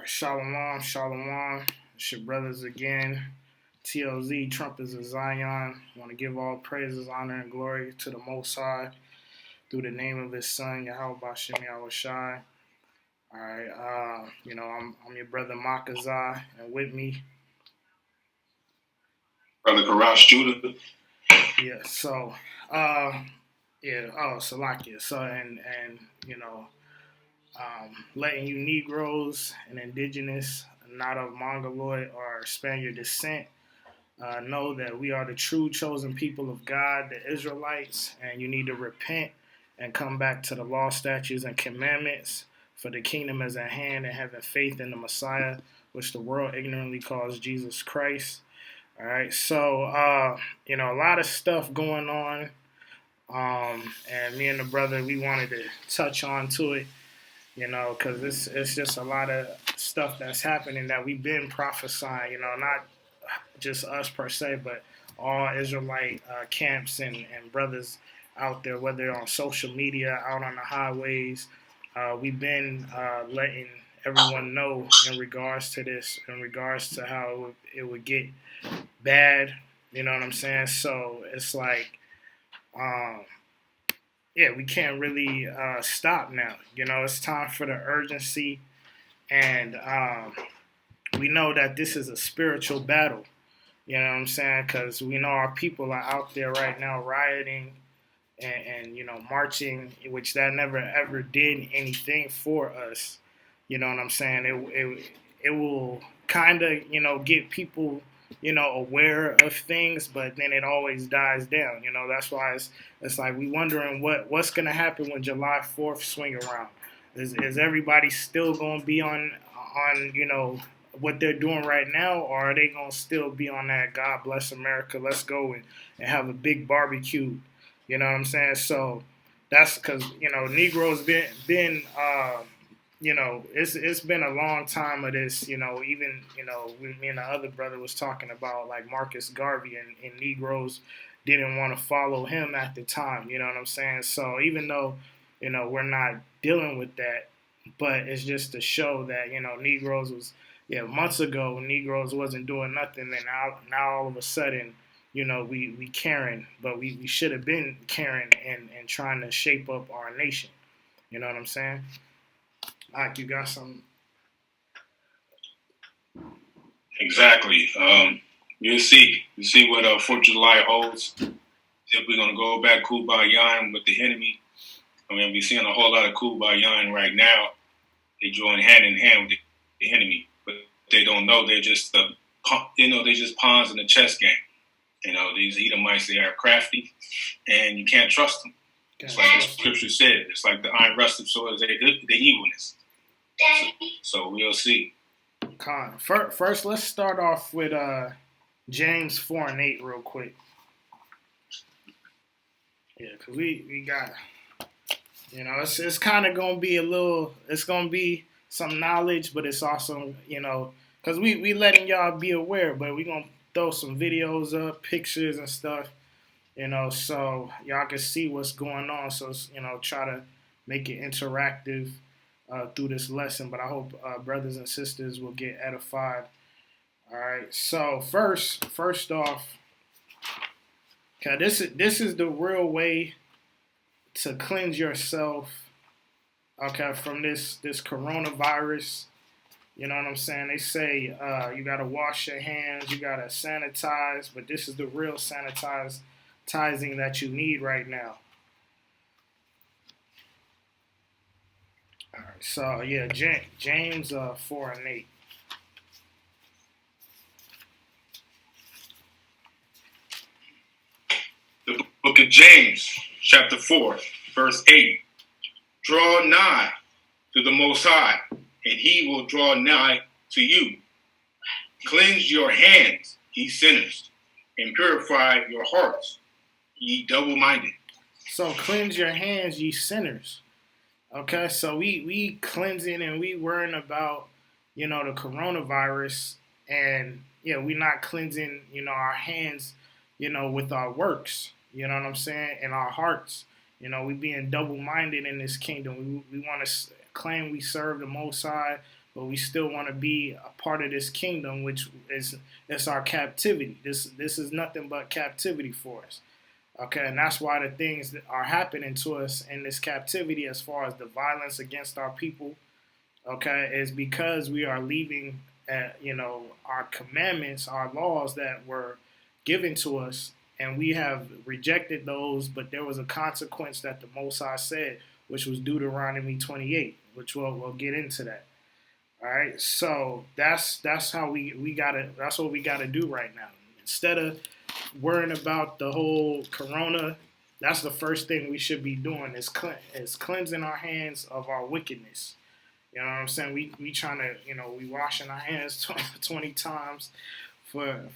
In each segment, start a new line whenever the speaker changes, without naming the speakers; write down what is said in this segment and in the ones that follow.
Shalom, shalom. It's your brothers again. T.O.Z, Trumpets of Zion. I want to give all praises, honor, and glory to the Most High through the name of His Son, Yahweh Bashem Yahushai. All right, I'm your brother Makazah, and with me,
Brother Karash Judah.
Yeah. Salakia. So, letting you Negroes and indigenous, not of Mongoloid or Spaniard descent, know that we are the true chosen people of God, the Israelites, and you need to repent and come back to the law, statutes, and commandments, for the kingdom is at hand, and having faith in the Messiah, which the world ignorantly calls Jesus Christ. All right, so a lot of stuff going on, and me and the brother, we wanted to touch on to it, because it's just a lot of stuff that's happening that we've been prophesying, not just us per se, but all Israelite camps and brothers out there, whether on social media, out on the highways. We've been letting everyone know in regards to this, in regards to how it would get bad. You know what I'm saying? So it's like, we can't really stop now. It's time for the urgency, and we know that this is a spiritual battle. You know what I'm saying? Because we know our people are out there right now rioting and marching, which that never ever did anything for us. You know what I'm saying? It will kind of get people aware of things, but then it always dies down. That's why it's like we wondering what's gonna happen when July 4th swing around. Is everybody still gonna be on what they're doing right now, or are they gonna still be on that God bless America, let's go and have a big barbecue? You know what I'm saying? So that's because Negroes been it's been a long time of this. Even me and the other brother was talking about like Marcus Garvey, and Negroes didn't want to follow him at the time. You know what I'm saying? So even though we're not dealing with that, but it's just to show that Negroes was months ago Negroes wasn't doing nothing, and now all of a sudden we caring, but we should have been caring and trying to shape up our nation. You know what I'm saying? Like, you got some.
Exactly. You see what 4th of July holds. If we're gonna go back Kubayan with the enemy, I mean, we're seeing a whole lot of Kubayan right now. They join hand in hand with the enemy, but they don't know they're just they're just pawns in the chess game. These Edomites, they are crafty, and you can't trust them. It's like the scripture said. It's like the iron rusted sword is the evilness. So we'll see.
First, let's start off with James 4:8 real quick. Yeah, because we got, it's kind of going to be it's going to be some knowledge, but it's also, because we letting y'all be aware, but we going to throw some videos up, pictures and stuff, so y'all can see what's going on. So, try to make it interactive through this lesson, but I hope brothers and sisters will get edified. All right. So first off, okay, this is the real way to cleanse yourself, okay, from this coronavirus. You know what I'm saying? They say you gotta wash your hands, you gotta sanitize, but this is the real sanitizing that you need right now. All right, so yeah, James 4:8.
The book of James, chapter 4, verse 8. Draw nigh to the Most High, and he will draw nigh to you. Cleanse your hands, ye sinners, and purify your hearts, ye double-minded.
So cleanse your hands, ye sinners. Okay, so we cleansing and we worrying about, the coronavirus, and we not cleansing, our hands, with our works. You know what I'm saying? In our hearts. We being double-minded in this kingdom. We want to claim we serve the Most High, but we still want to be a part of this kingdom, which is it's our captivity. This is nothing but captivity for us. Okay, and that's why the things that are happening to us in this captivity, as far as the violence against our people, okay, is because we are leaving, our commandments, our laws that were given to us, and we have rejected those. But there was a consequence that the Most High said, which was Deuteronomy 28, which we'll get into that. All right, so that's how we gotta. That's what we gotta do right now. Instead of worrying about the whole corona, that's the first thing we should be doing is cleansing our hands of our wickedness. You know what I'm saying? We trying to, we washing our hands 20 times for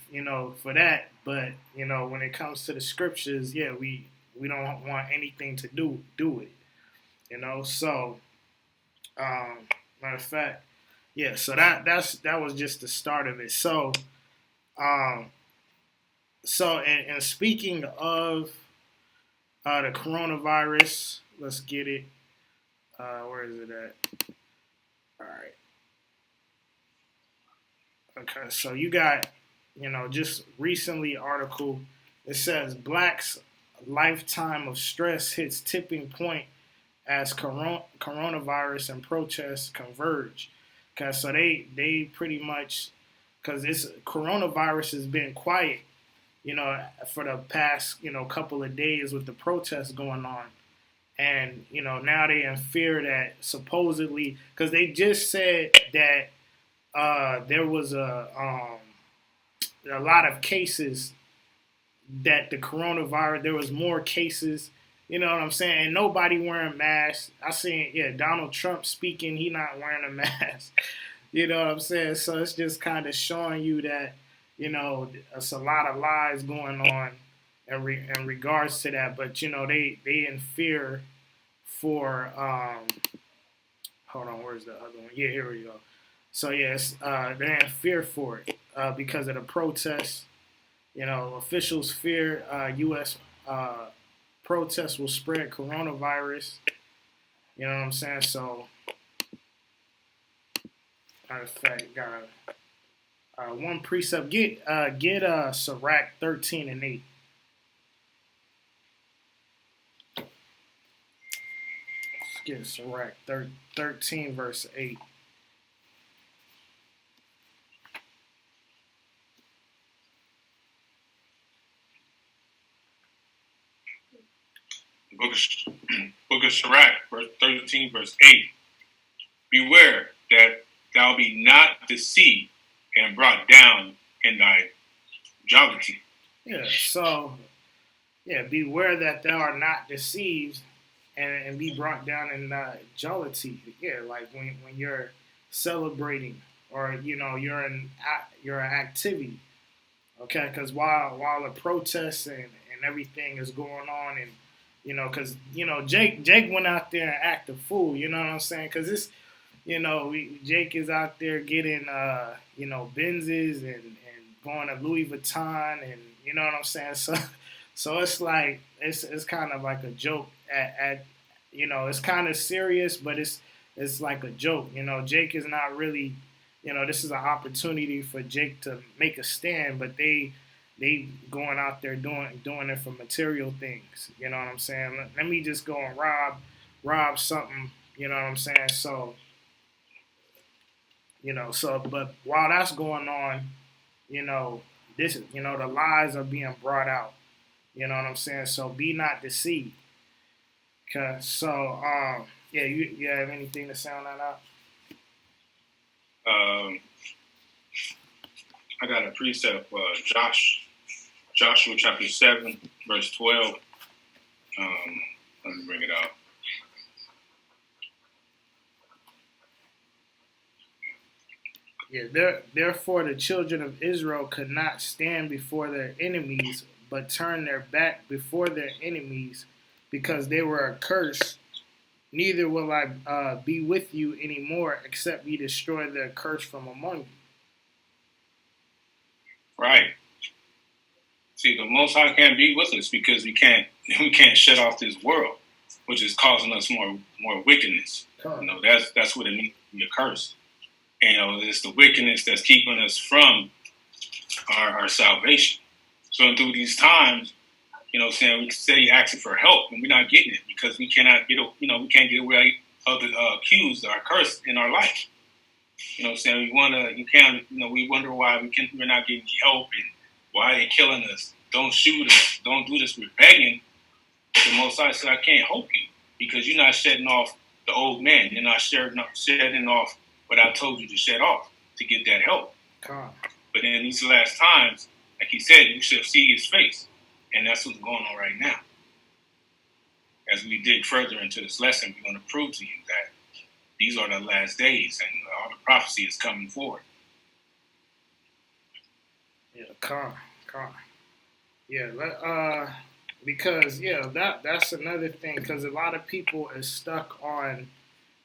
that. But, when it comes to the scriptures, yeah, we don't want anything to do it. So, matter of fact, yeah, so that was just the start of it. So, and speaking of the coronavirus, let's get it. Where is it at? All right. Okay, so you got, just recently article. It says blacks' lifetime of stress hits tipping point as coronavirus and protests converge. Okay, so they pretty much, because this coronavirus has been quiet, for the past, couple of days with the protests going on. And, now they in fear that supposedly, because they just said that there was a lot of cases that the coronavirus, there was more cases, you know what I'm saying, and nobody wearing masks. I seen, Donald Trump speaking, he not wearing a mask. You know what I'm saying? So it's just kind of showing you that, it's a lot of lies going on in regards to that. But, they in fear for, hold on, where's the other one? Yeah, here we go. So, yes, they're in fear for it because of the protests. Officials fear U.S. Protests will spread coronavirus. You know what I'm saying? So, matter of fact, got one precept. Get Sirach 13 and 8. Let's get Sirach 13 verse 8.
Book of Sirach, verse 13, verse 8. Beware that thou be not deceived and brought down in thy jollity.
Yeah, so, beware that thou art not deceived and be brought down in jollity. Yeah, like when you're celebrating or, you're in your activity. Okay, because while the protests and everything is going on, and because Jake went out there and acted a fool. You know what I'm saying? Because it's Jake is out there getting Benzes and going to Louis Vuitton, and you know what I'm saying. So it's like it's kind of like a joke at it's kind of serious, but it's like a joke. Jake is not really. This is an opportunity for Jake to make a stand, but they going out there doing it for material things. You know what I'm saying? Let me just go and rob something. You know what I'm saying? So, but while that's going on, this, the lies are being brought out. You know what I'm saying? So be not deceived. Okay. So, you have anything to sound that out?
I got a precept, Joshua chapter 7, verse 12. Let me bring it out.
Yeah, therefore the children of Israel could not stand before their enemies, but turned their back before their enemies, because they were accursed. Neither will I be with you anymore, except ye destroy the curse from among you.
Right. See, the Most High can't be with us because we can't shut off this world, which is causing us more wickedness. That's what it means to be a curse. It's the wickedness that's keeping us from our salvation. So through these times, we steady asking for help, and we're not getting it because we cannot get, we can't get away of the accused or cursed in our life. We we wonder why we're not getting help and why they're killing us. Don't shoot us. Don't do this. We're begging. But the Most High said, I can't help you because you're not shedding off the old man. You're not shedding off what I told you to shed off to get that help. But in these last times, like he said, you shall see his face. And that's what's going on right now. As we dig further into this lesson, we're going to prove to you that these are the last days and all the prophecy is coming forward.
Yeah, calm. Yeah, because that's another thing. Because a lot of people is stuck on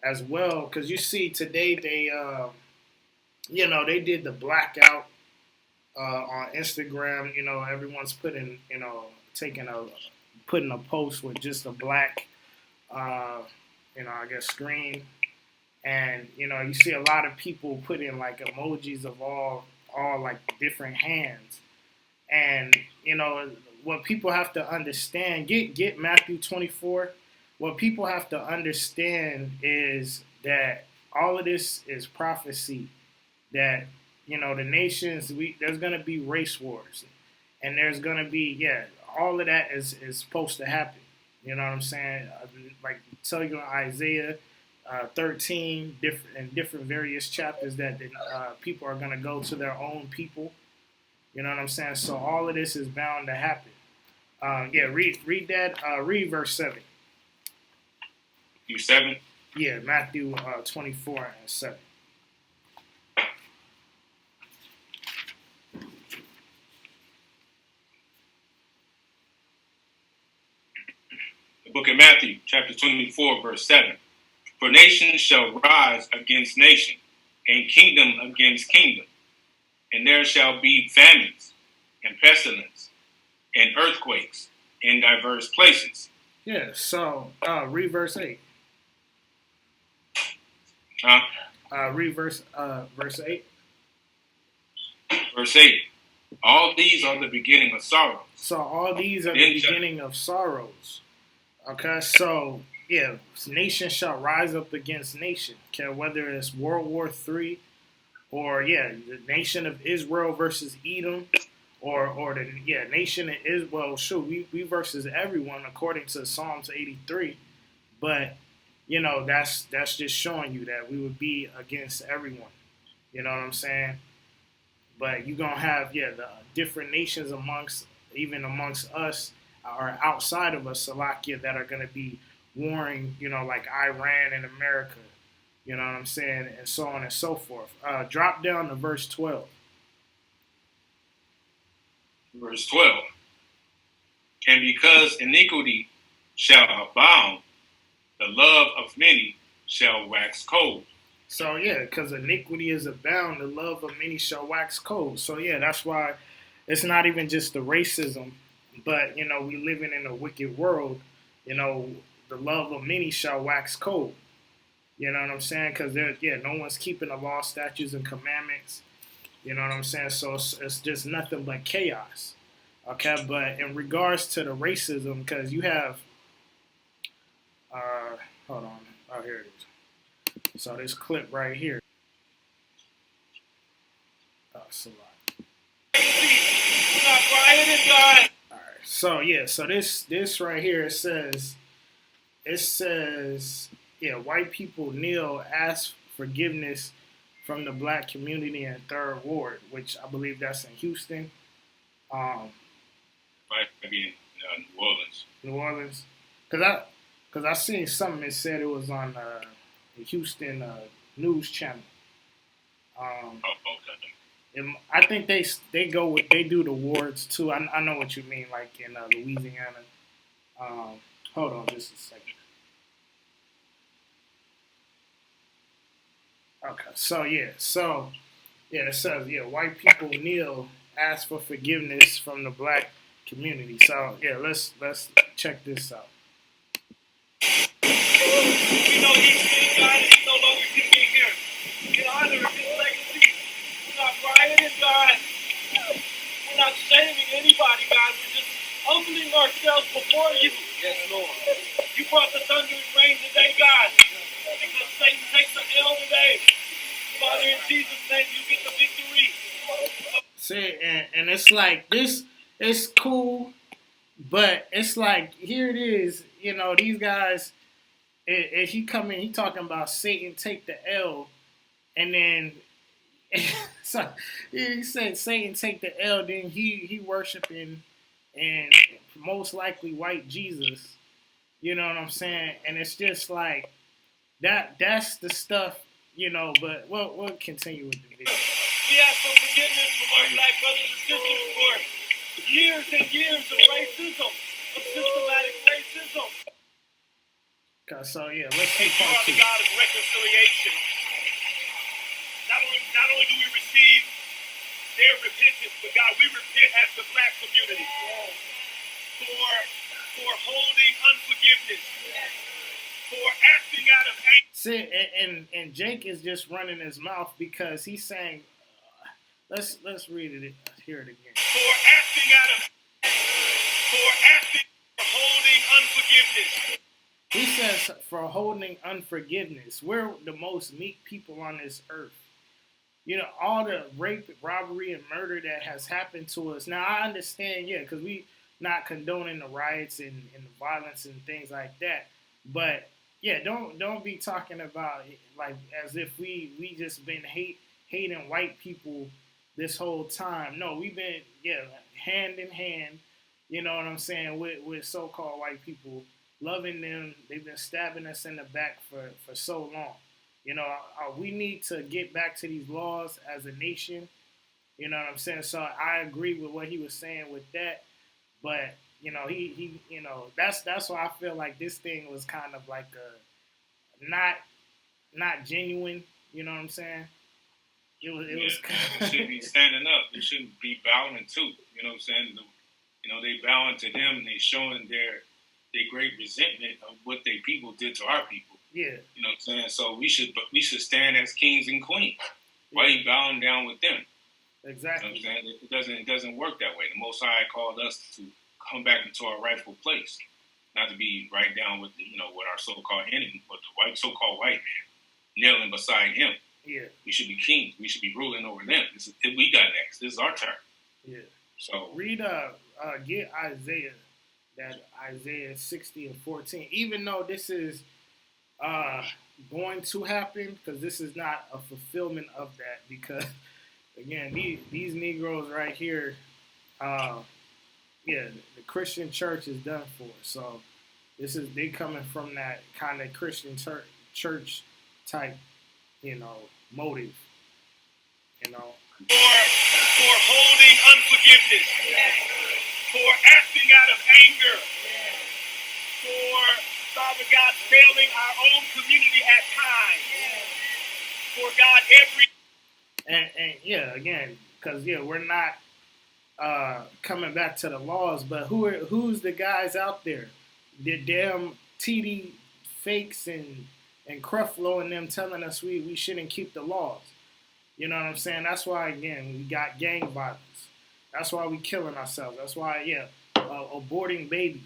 as well. Because you see today they they did the blackout on Instagram. Everyone's putting putting a post with just a black I guess screen. And you see a lot of people put in like emojis of all like different hands, and what people have to understand. Get Matthew 24. What people have to understand is that all of this is prophecy. That the nations there's gonna be race wars, and there's gonna be all of that is supposed to happen. You know what I'm saying? Like tell you in Isaiah 13 different various chapters that people are going to go to their own people. You know what I'm saying? So all of this is bound to happen. Read that. Read verse 7.
You 7?
Yeah, Matthew 24 and 7.
The book of Matthew, chapter 24, verse 7. For nation shall rise against nation, and kingdom against kingdom. And there shall be famines, and pestilence, and earthquakes in diverse places.
Yeah, so read verse 8. Read verse 8.
Verse 8. All these are the beginning of sorrows.
So all these are the beginning of sorrows. Okay, so nation shall rise up against nation. Okay, whether it's World War III or the nation of Israel versus Edom, or the nation of Israel. Sure, we versus everyone according to Psalms 83. But that's just showing you that we would be against everyone. You know what I'm saying? But you're gonna have the different nations amongst us or outside of us, Salakia, that are gonna be warring, like Iran and America. You know what I'm saying? And so on and so forth. Drop down to verse 12.
Verse 12. And because iniquity shall abound, the love of many shall wax cold.
So, because iniquity is abound, the love of many shall wax cold. So, that's why it's not even just the racism, but, we living in a wicked world. The love of many shall wax cold. You know what I'm saying? Because no one's keeping the law, statutes, and commandments. You know what I'm saying? So it's just nothing but chaos. Okay, but in regards to the racism, because you have, hold on, oh, here it is. So this clip right here. Oh, it's a lot. All right, so this right here, it says, white people kneel, ask forgiveness from the black community in Third Ward, which I believe that's in Houston.
Might be in New Orleans.
New Orleans, because I seen something that said it was on the Houston news channel.
Okay.
I think they do the wards too. I know what you mean, like in Louisiana. Hold on just a second. Okay, so it says white people kneel, ask for forgiveness from the black community. So let's check this out.
He's God, he's no longer here. In honor of his
still today. Father, in Jesus' name, you get the victory.
See, and it's like this. It's cool, but it's like here it is. You know, these guys. If he come in, he talking about Satan take the L, and then so he said Satan take the L. Then he worshiping and most likely white Jesus. You know what I'm saying? And it's just like that. That's the stuff. You know, but we'll continue with the video.
We ask for forgiveness from our black brothers and sisters for years and years of racism, of systematic racism.
So yeah, let's see part two.
The God of reconciliation. Not only do we receive their repentance, but God, we repent as the black community for holding unforgiveness, for acting out of anger.
See, and Jake is just running his mouth because he's saying, let's read it, hear it again.
For holding unforgiveness.
He says for holding unforgiveness. We're the most meek people on this earth. You know, all the rape, robbery, and murder that has happened to us. Now, I understand, yeah, because we not condoning the riots and the violence and things like that. But, yeah, don't be talking about it like as if we just been hating white people this whole time. No, we've been, hand in hand, you know what I'm saying, with so-called white people. Loving them, they've been stabbing us in the back for so long. You know, we need to get back to these laws as a nation. You know what I'm saying? So I agree with what he was saying with that. But, you know, he you know, that's why I feel like this thing was kind of like a not genuine. You know what I'm saying? It was
we should be standing up. We shouldn't be bowing too. You know what I'm saying? You know, they bowing to them and they showing their great resentment of what their people did to our people.
Yeah.
You know what I'm saying? So we should stand as kings and queens. Why are you bowing down with them?
Exactly.
You know what I'm saying? It doesn't work that way. The Most High called us to come back into our rightful place, not to be right down with with our so-called enemy, but the so-called white man kneeling beside him.
Yeah.
We should be kings. We should be ruling over them. We got next. This is our turn.
Yeah.
So
read get Isaiah. That Isaiah 60 and 14. Even though this is going to happen, because this is not a fulfillment of that, because again, these Negroes right here, the Christian church is done for. So they coming from that kind of Christian church type, motive,
For holding unforgiveness, for acting out of anger, for Father God failing our own community at times, for God
and again, because we're not coming back to the laws, but who's the guys out there? The damn TD fakes and Creflo and them telling us we shouldn't keep the laws. You know what I'm saying? That's why, again, we got gang violence. That's why we killing ourselves. That's why, aborting babies.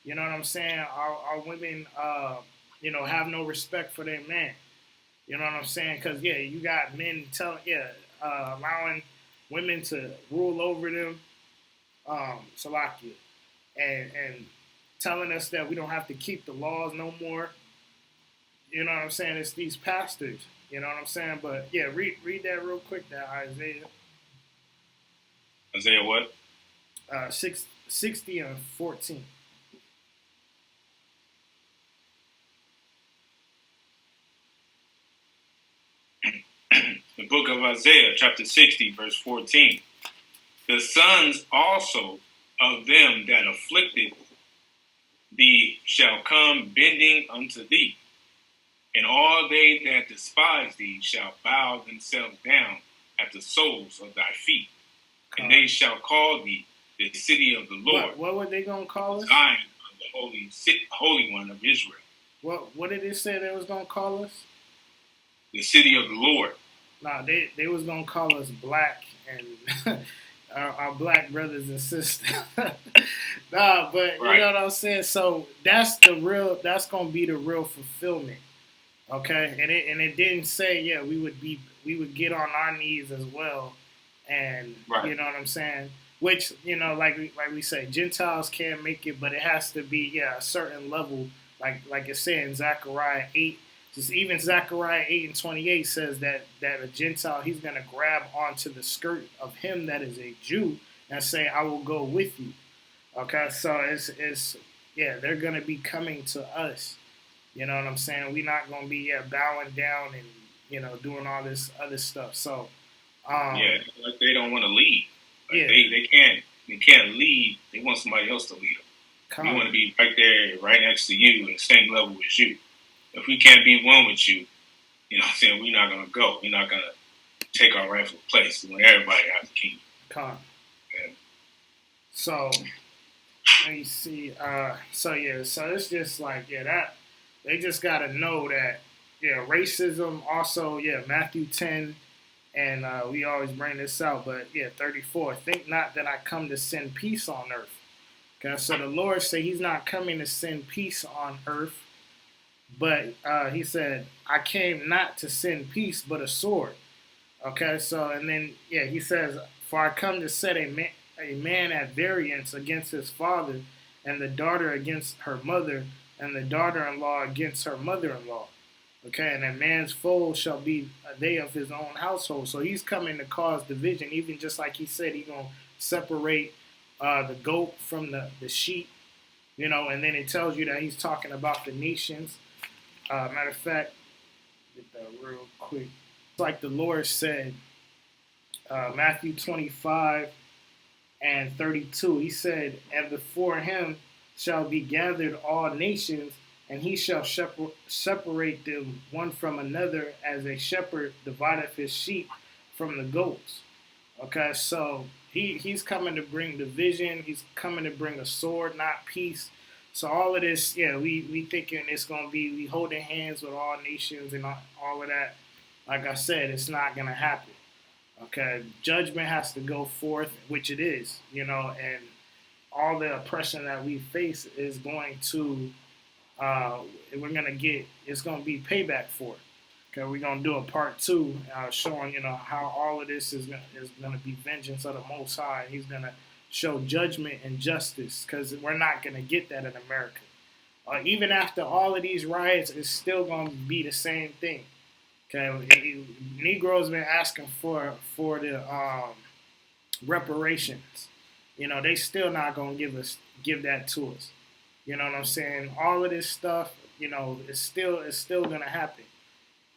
You know what I'm saying? Our women, have no respect for their man. You know what I'm saying? Because, you got men allowing women to rule over them, Salakia, and telling us that we don't have to keep the laws no more. You know what I'm saying? It's these pastors. You know what I'm saying? But, read that real quick, that Isaiah.
Isaiah what?
60 and 14.
The book of Isaiah, chapter 60, verse 14. The sons also of them that afflicted thee shall come bending unto thee, and all they that despise thee shall bow themselves down at the soles of thy feet. And they shall call thee the city of the Lord.
What were they going to call us?
Zion of the Holy One of Israel.
What did it say they was going to call us?
The city of the Lord.
Nah, they was going to call us black and our black brothers and sisters. Nah, but right. You know what I'm saying? So that's going to be the real fulfillment Okay, and it didn't say we would get on our knees as well, and
Right.
you know what I'm saying. Which like we say, Gentiles can make it, but it has to be a certain level. Like it's saying Zechariah 8, just even Zechariah 8:28 says that a Gentile, he's gonna grab onto the skirt of him that is a Jew and say, I will go with you. Okay, so it's they're gonna be coming to us. You know what I'm saying? We're not gonna be bowing down and doing all this other stuff. So
Yeah, like they don't want to lead. Like
yeah,
they can't lead. They want somebody else to lead them. We want to be right there, right next to you, and same level as you. If we can't be one with you, you know what I'm saying, we're not gonna go. We're not gonna take our rightful place when everybody has the kingdom.
Yeah. So let me see. So it's just like that they just gotta know that racism also Matthew 10. And we always bring this out, but 34. Think not that I come to send peace on earth. Okay, so the Lord said He's not coming to send peace on earth, but He said, I came not to send peace, but a sword. Okay, so and then He says, for I come to set a man at variance against his father, and the daughter against her mother, and the daughter-in-law against her mother-in-law. Okay, and a man's foe shall be they of his own household. So he's coming to cause division, even just like he said he's going to separate the goat from the sheep, and then it tells you that he's talking about the nations. Matter of fact, get that real quick. It's like the Lord said, Matthew 25:32. He said, and before him shall be gathered all nations, and he shall separate them one from another, as a shepherd divideth his sheep from the goats. Okay, so he's coming to bring division. He's coming to bring a sword, not peace. So all of this, we thinking it's gonna be we holding hands with all nations and all of that. Like I said, it's not gonna happen. Okay, judgment has to go forth, which it is, and all the oppression that we face is going to we're gonna get it's gonna be payback for it. Okay, we're gonna do a part two showing how all of this is gonna be vengeance of the Most High. He's gonna show judgment and justice because we're not gonna get that in America. Even after all of these riots, it's still gonna be the same thing. Okay, Negroes been asking for the reparations. They still not gonna give that to us. You know what I'm saying? All of this stuff, it's still gonna happen.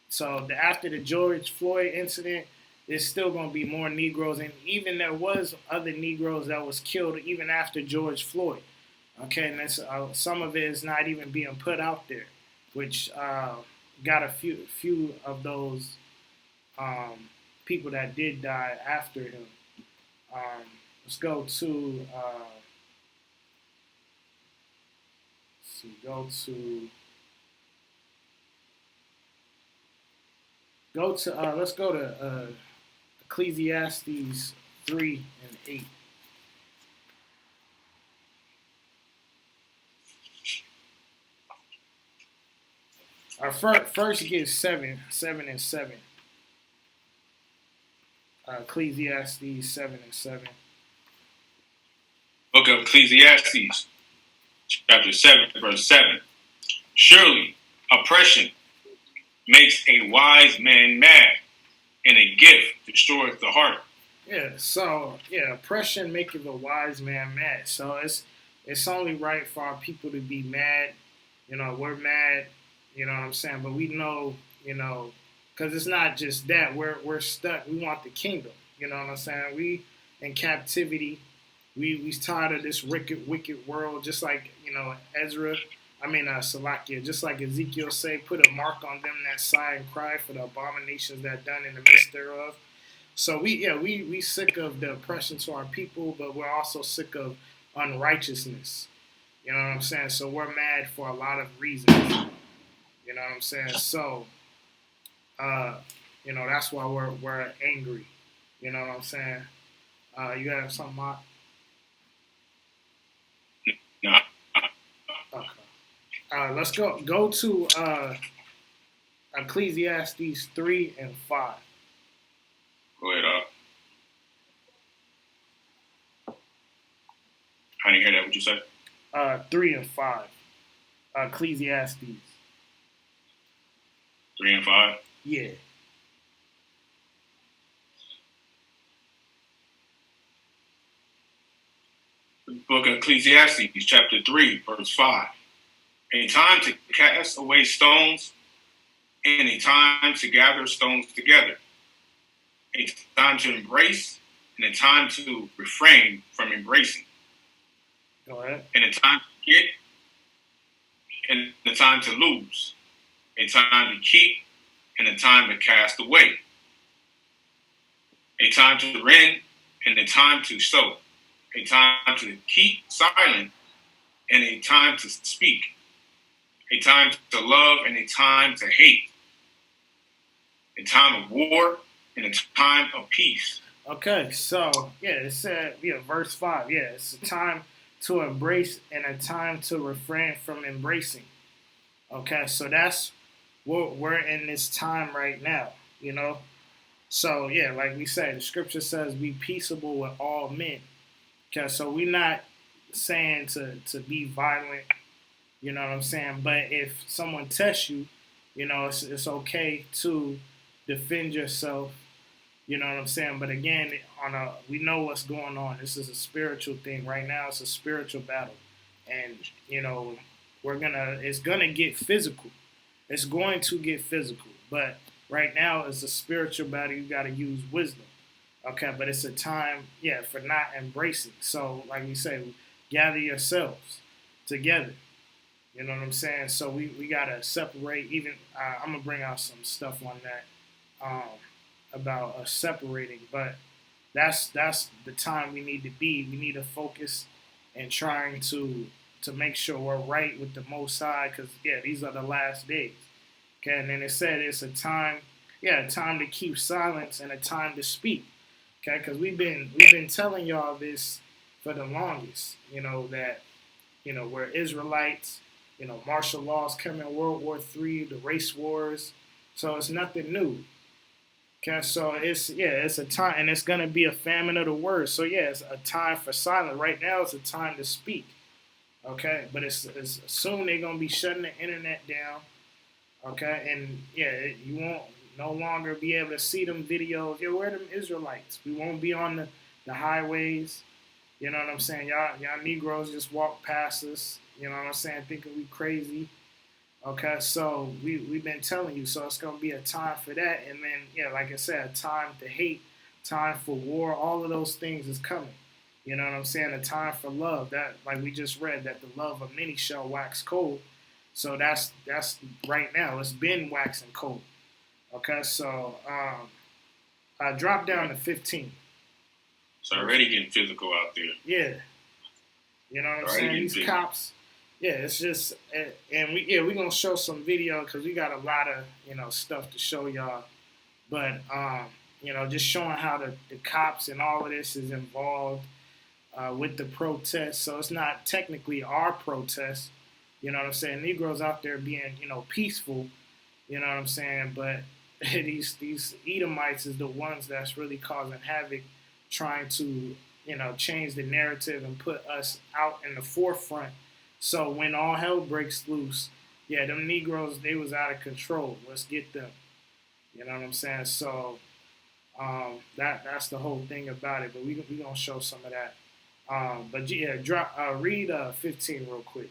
So after the George Floyd incident, there's still gonna be more Negroes, and even there was other Negroes that was killed even after George Floyd. Okay, and that's, some of it is not even being put out there, which got a few of those people that did die after him. Let's go to let's go to Ecclesiastes 3:8. Our first get 7:7. Ecclesiastes 7:7.
Book of Ecclesiastes, chapter 7, verse 7. Surely oppression makes a wise man mad, and a gift destroys the heart.
So oppression maketh a wise man mad. So it's only right for our people to be mad. We're mad. You know what I'm saying? But we know, because it's not just that we're stuck. We want the kingdom. You know what I'm saying? We in captivity. We tired of this wicked world. Just like Ezra. Salakia. Just like Ezekiel say, put a mark on them that sigh and cry for the abominations that done in the midst thereof. So we sick of the oppression to our people, but we're also sick of unrighteousness. You know what I'm saying? So we're mad for a lot of reasons. You know what I'm saying? So that's why we're angry. You know what I'm saying? You have something, Mark?
No.
Okay. Let's go to Ecclesiastes 3 and 5.
Go ahead, I didn't hear that. What you said?
3 and 5. Ecclesiastes.
3 and 5?
Yeah.
The book of Ecclesiastes, chapter 3, verse 5. A time to cast away stones, and a time to gather stones together. A time to embrace, and a time to refrain from embracing.
Go ahead.
And a time to get, and a time to lose. A time to keep, and a time to cast away. A time to rend, and a time to sow. A time to keep silent, and a time to speak. A time to love, and a time to hate. A time of war, and a time of peace.
Okay, so yeah, it said verse 5. Yeah, it's a time to embrace and a time to refrain from embracing. Okay, so that's what we're in this time right now, you know. So yeah, like we said, the scripture says, "Be peaceable with all men." Okay, so we're not saying to be violent, you know what I'm saying. But if someone tests you, it's okay to defend yourself. You know what I'm saying? But again, we know what's going on. This is a spiritual thing right now. It's a spiritual battle, and it's gonna get physical. It's going to get physical, but right now it's a spiritual battle. You got to use wisdom. Okay, but it's a time, for not embracing. So, like we say, gather yourselves together. You know what I'm saying? So we gotta separate. Even I'm gonna bring out some stuff on that. About separating, but that's the time we need to be. We need to focus and trying to make sure we're right with the Most High, because these are the last days. Okay, and then it said it's a time, a time to keep silence and a time to speak. Okay, because we've been telling y'all this for the longest. That we're Israelites. Martial laws coming, World War III, the race wars. So it's nothing new. Okay, so it's a time, and it's gonna be a famine of the word. So it's a time for silence. Right now, it's a time to speak. Okay, but it's soon they're gonna be shutting the internet down. Okay, and you won't no longer be able to see them videos. We're them Israelites. We won't be on the highways. You know what I'm saying? Y'all Negroes just walk past us. You know what I'm saying? Thinking we crazy. Okay, so we've been telling you, so it's going to be a time for that. And then, like I said, a time to hate, time for war, all of those things is coming. You know what I'm saying? A time for love, that, like we just read, that the love of many shall wax cold. So that's right now. It's been waxing cold. Okay, so I dropped down to 15.
It's already getting physical out there.
Yeah. You know what I'm saying? These cops... it's just, and we're gonna show some video because we got a lot of stuff to show y'all, but just showing how the cops and all of this is involved with the protest. So it's not technically our protest, you know what I'm saying? Negroes out there being peaceful, you know what I'm saying? But these Edomites is the ones that's really causing havoc, trying to change the narrative and put us out in the forefront. So when all hell breaks loose, them Negroes, they was out of control. Let's get them. You know what I'm saying? So that's the whole thing about it. But we gonna show some of that. Read 15 real quick.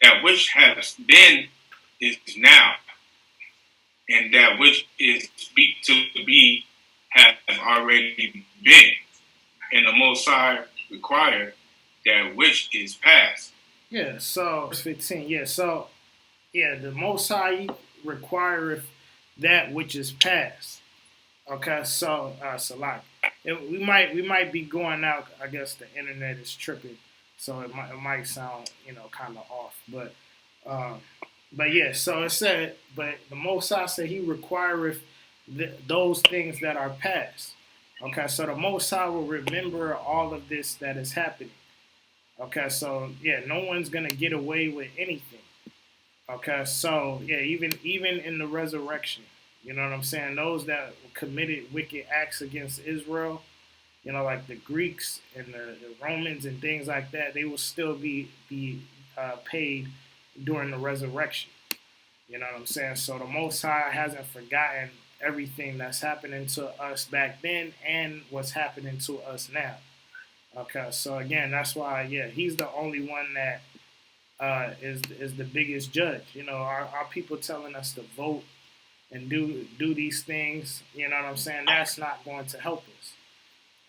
That which has been is now, and that which is speak to be has already been, and the Most High require that which is past.
So 15. So the Most High requireth that which is past. Okay, so Salak, we might be going out. I guess the internet is tripping, so it might sound kind of off, but so it said, but the Most High said He requireth those things that are past. Okay, so the Most High will remember all of this that is happening. Okay, so yeah, no one's gonna get away with anything. Okay, so yeah, even in the resurrection, you know what I'm saying? Those that committed wicked acts against Israel, you know, like the Greeks and the Romans and things like that, they will still be paid during the resurrection. You know what I'm saying? So the Most High hasn't forgotten everything that's happening to us back then and what's happening to us now. Okay, so again, that's why, yeah, he's the only one that is the biggest judge. You know, our people telling us to vote and do these things. You know what I'm saying? That's not going to help us.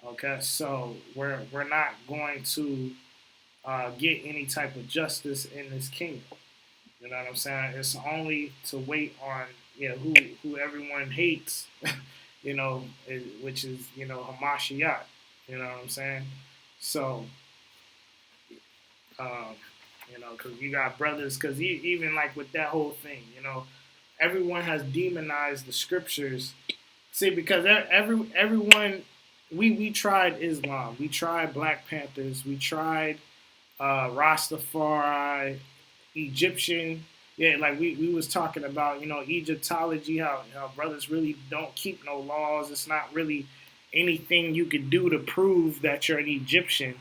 Okay, so we're not going to get any type of justice in this kingdom. You know what I'm saying? It's only to wait on who everyone hates. You know, which is Hamashiach. You know what I'm saying? So um, because you got brothers, because even like with that whole thing, everyone has demonized the scriptures. See, because everyone, we tried Islam, we tried Black Panthers, we tried Rastafari, Egyptian. Yeah, like we was talking about, Egyptology, how brothers really don't keep no laws. It's not really anything you could do to prove that you're an Egyptian.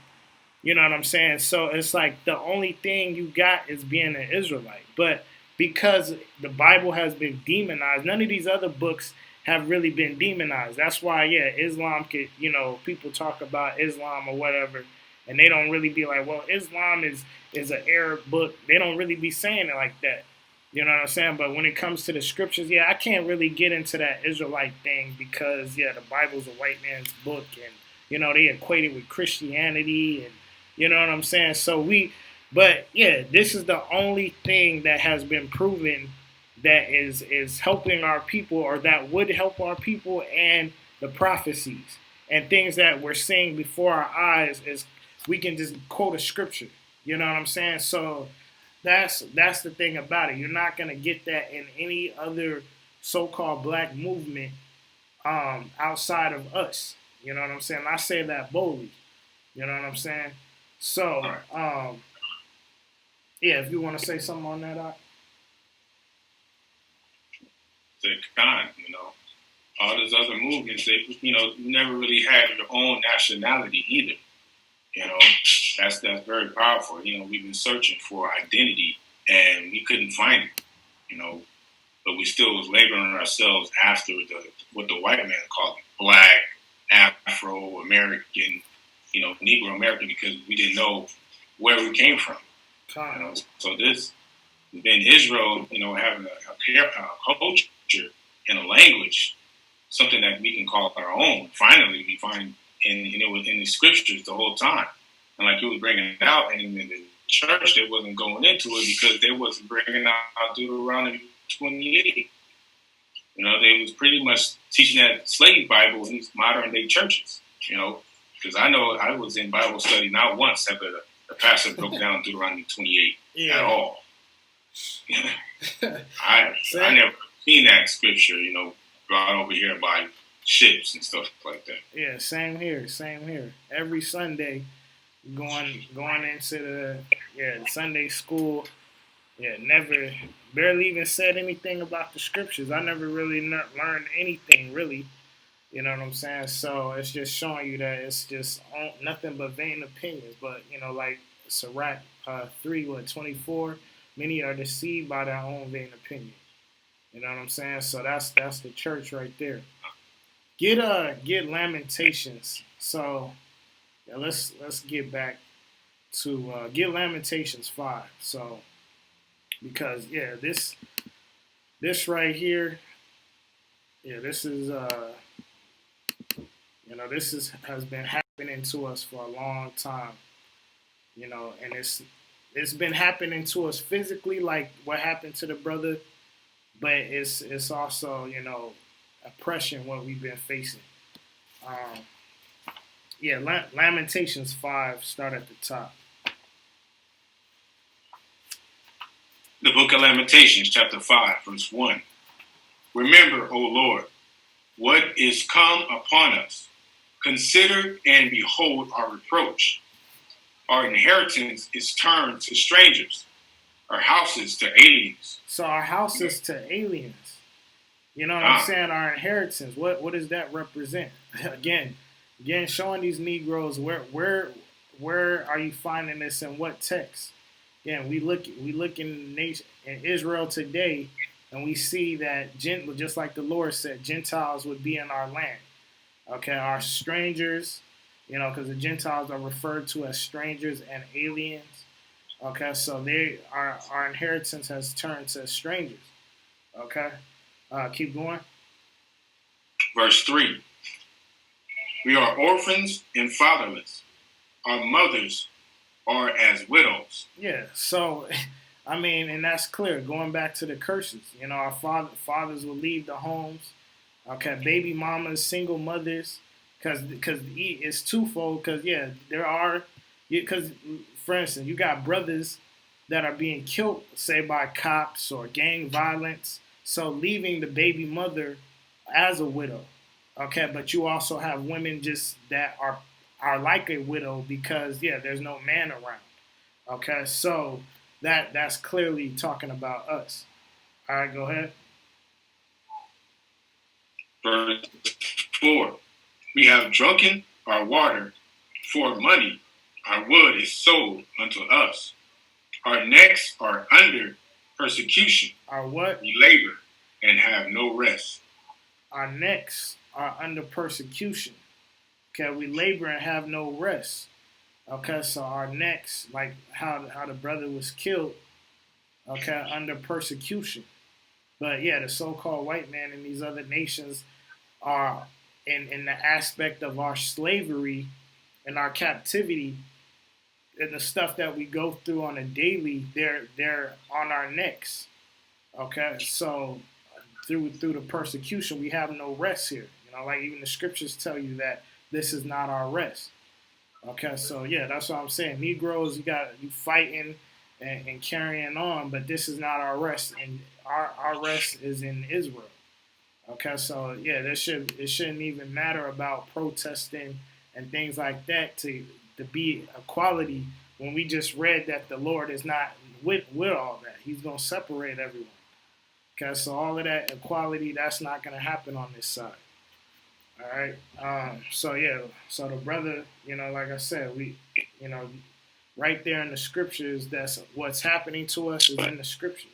You know what I'm saying? So it's like the only thing you got is being an Israelite. But because the Bible has been demonized, none of these other books have really been demonized. That's why, yeah, Islam could, people talk about Islam or whatever, and they don't really be like, well, Islam is an Arab book. They don't really be saying it like that. You know what I'm saying? But when it comes to the scriptures, yeah, I can't really get into that Israelite thing because, yeah, the Bible's a white man's book, and they equate it with Christianity, and you know what I'm saying? But yeah, this is the only thing that has been proven that is helping our people, or that would help our people, and the prophecies and things that we're seeing before our eyes is we can just quote a scripture. You know what I'm saying? So that's the thing about it. You're not gonna get that in any other so-called black movement outside of us. You know what I'm saying? I say that boldly. You know what I'm saying? So, yeah, if you want to say something on that,
The kind, all those other movements, they, never really had your own nationality either. You know, that's very powerful. We've been searching for identity and we couldn't find it. But we still was laboring ourselves after what the white man called it, Black, Afro American, Negro American, because we didn't know where we came from. So this, then Israel, having a culture and a language, something that we can call our own. Finally, we find in the scriptures the whole time, and like you was bringing it out, and in the church they wasn't going into it because they wasn't bringing out Deuteronomy 28. They was pretty much teaching that slave Bible in these modern day churches. Because I know I was in Bible study not once have the pastor broke down Deuteronomy 28 at all. I never seen that scripture, brought over here by ships and stuff like that.
Yeah, same here. Every Sunday, going into the Sunday school. Yeah, barely even said anything about the scriptures. I never really learned anything really. You know what I'm saying? So it's just showing you that it's just nothing but vain opinions. But like Sirach 3:24, many are deceived by their own vain opinion. You know what I'm saying? So that's the church right there. Get Lamentations. So yeah, let's get back to get Lamentations 5. So because yeah, this right here, yeah, this is has been happening to us for a long time. And it's been happening to us physically, like what happened to the brother, but it's also oppression what we've been facing. Um, yeah, Lamentations 5 start at the top.
The book of Lamentations, chapter 5, verse 1. Remember, O Lord, what is come upon us. Consider and behold our reproach. Our inheritance is turned to strangers, our houses to aliens.
So our houses to aliens. You know what I'm saying? Our inheritance. What does that represent? again, showing these Negroes where are you finding this in what text? Again, we look in Israel today, and we see that just like the Lord said, Gentiles would be in our land. Okay, our strangers, because the Gentiles are referred to as strangers and aliens. Okay, so our inheritance has turned to strangers. Okay, keep going.
Verse 3. We are orphans and fatherless. Our mothers are as widows.
Yeah, so, and that's clear. Going back to the curses, our fathers will leave the homes. Okay, baby mamas, single mothers, because it's twofold. Because because for instance, you got brothers that are being killed, say by cops or gang violence. So leaving the baby mother as a widow. Okay, but you also have women just that are like a widow because there's no man around. Okay, so that's clearly talking about us. All right, go ahead.
Verse 4. We have drunken our water for money. Our wood is sold unto us. Our necks are under persecution.
Our what?
We labor and have no rest.
Our necks are under persecution. Okay, we labor and have no rest. Okay, so our necks, like how the brother was killed, okay, under persecution. But the so-called white man in these other nations are in the aspect of our slavery and our captivity and the stuff that we go through on a daily, they're on our necks. Okay, so through the persecution, we have no rest here. Like even the scriptures tell you that this is not our rest. Okay, so that's what I'm saying. Negroes, you fighting and carrying on, but this is not our rest, and our rest is in Israel. Okay, so it shouldn't even matter about protesting and things like that to be equality when we just read that the Lord is not with all that. He's gonna separate everyone. Okay, so all of that equality, that's not gonna happen on this side. All right. So the brother, like I said, we, right there in the scriptures, that's what's happening to us is in the scriptures.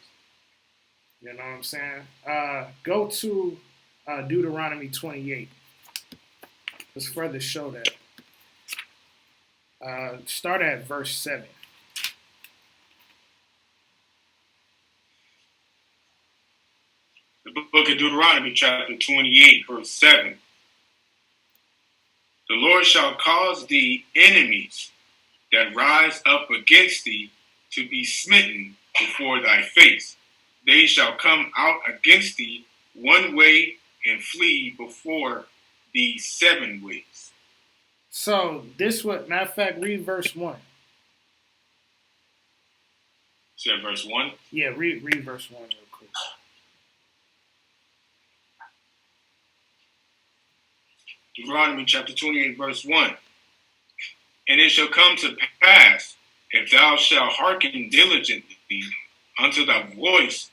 You know what I'm saying? Go to Deuteronomy 28. Let's further show that. Start at verse 7.
The book of Deuteronomy, chapter 28, verse 7. The Lord shall cause the enemies that rise up against thee to be smitten before thy face. They shall come out against thee one way and flee before thee 7 ways.
So this what, matter of fact, read verse 1.
Is that verse 1?
Yeah, read verse 1 real quick.
Deuteronomy chapter 28, verse 1. And it shall come to pass, if thou shalt hearken diligently unto the voice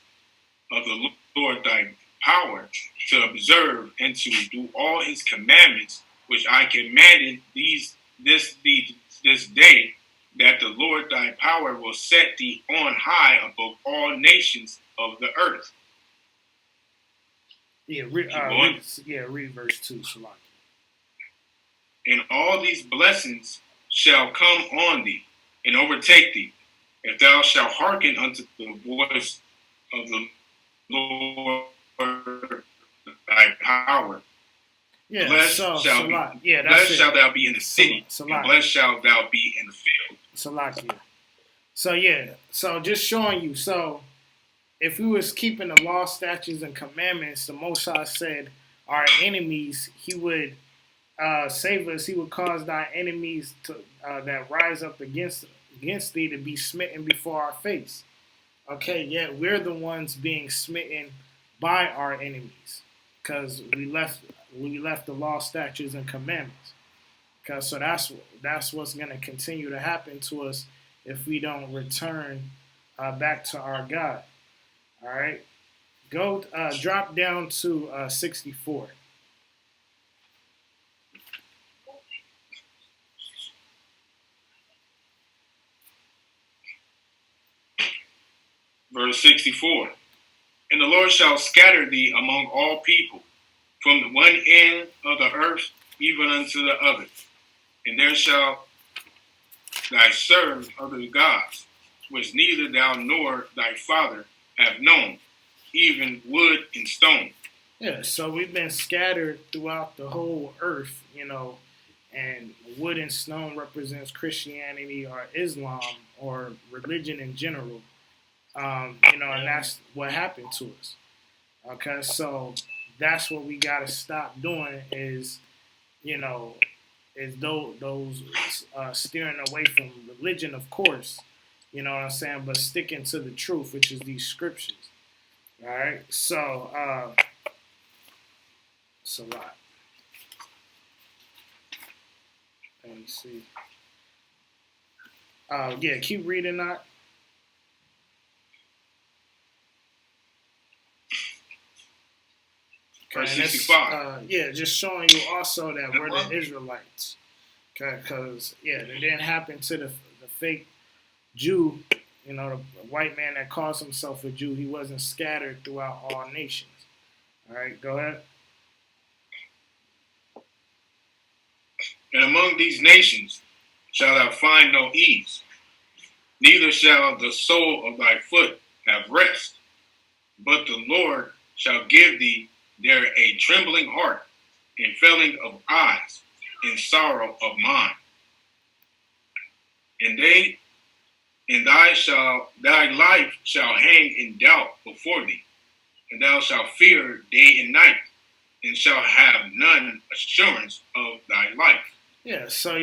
of the Lord thy power, to observe and to do all his commandments, which I commanded this day, that the Lord thy power will set thee on high above all nations of the earth.
Read verse 2, Shalaki.
And all these blessings shall come on thee and overtake thee, if thou shalt hearken unto the voice of the Lord thy power. Blessed shalt thou be in the city, and blessed shalt thou be in the field.
Salakia. So just showing you. So if we was keeping the law, statutes, and commandments, the Most High said our enemies, he would save us. He would cause thy enemies to that rise up against thee to be smitten before our face. Okay, yet we're the ones being smitten by our enemies because we left the law, statutes, and commandments. So that's what's going to continue to happen to us if we don't return back to our God. All right, go drop down to 64.
Verse 64. And the Lord shall scatter thee among all people, from the one end of the earth even unto the other. And there shall thy serve other gods, which neither thou nor thy father have known, even wood and stone.
Yeah, so we've been scattered throughout the whole earth, and wood and stone represents Christianity or Islam or religion in general, and that's what happened to us. Okay, so that's what we got to stop doing you know, those steering away from religion, of course, you know what I'm saying, but sticking to the truth, which is these scriptures. All right, so it's a lot. Let me see. Yeah, keep reading that.
Verse 65.
Yeah, just showing you also that we're the Israelites. Okay, because, yeah, it didn't happen to the fake Jew, the white man that calls himself a Jew. He wasn't scattered throughout all nations. All right, go ahead.
And among these nations shalt thou find no ease, neither shall the sole of thy foot have rest. But the Lord shall give thee there a trembling heart, and failing of eyes, and sorrow of mind. And thy life shall hang in doubt before thee, and thou shalt fear day and night, and shalt have none assurance of thy life.
Yeah, so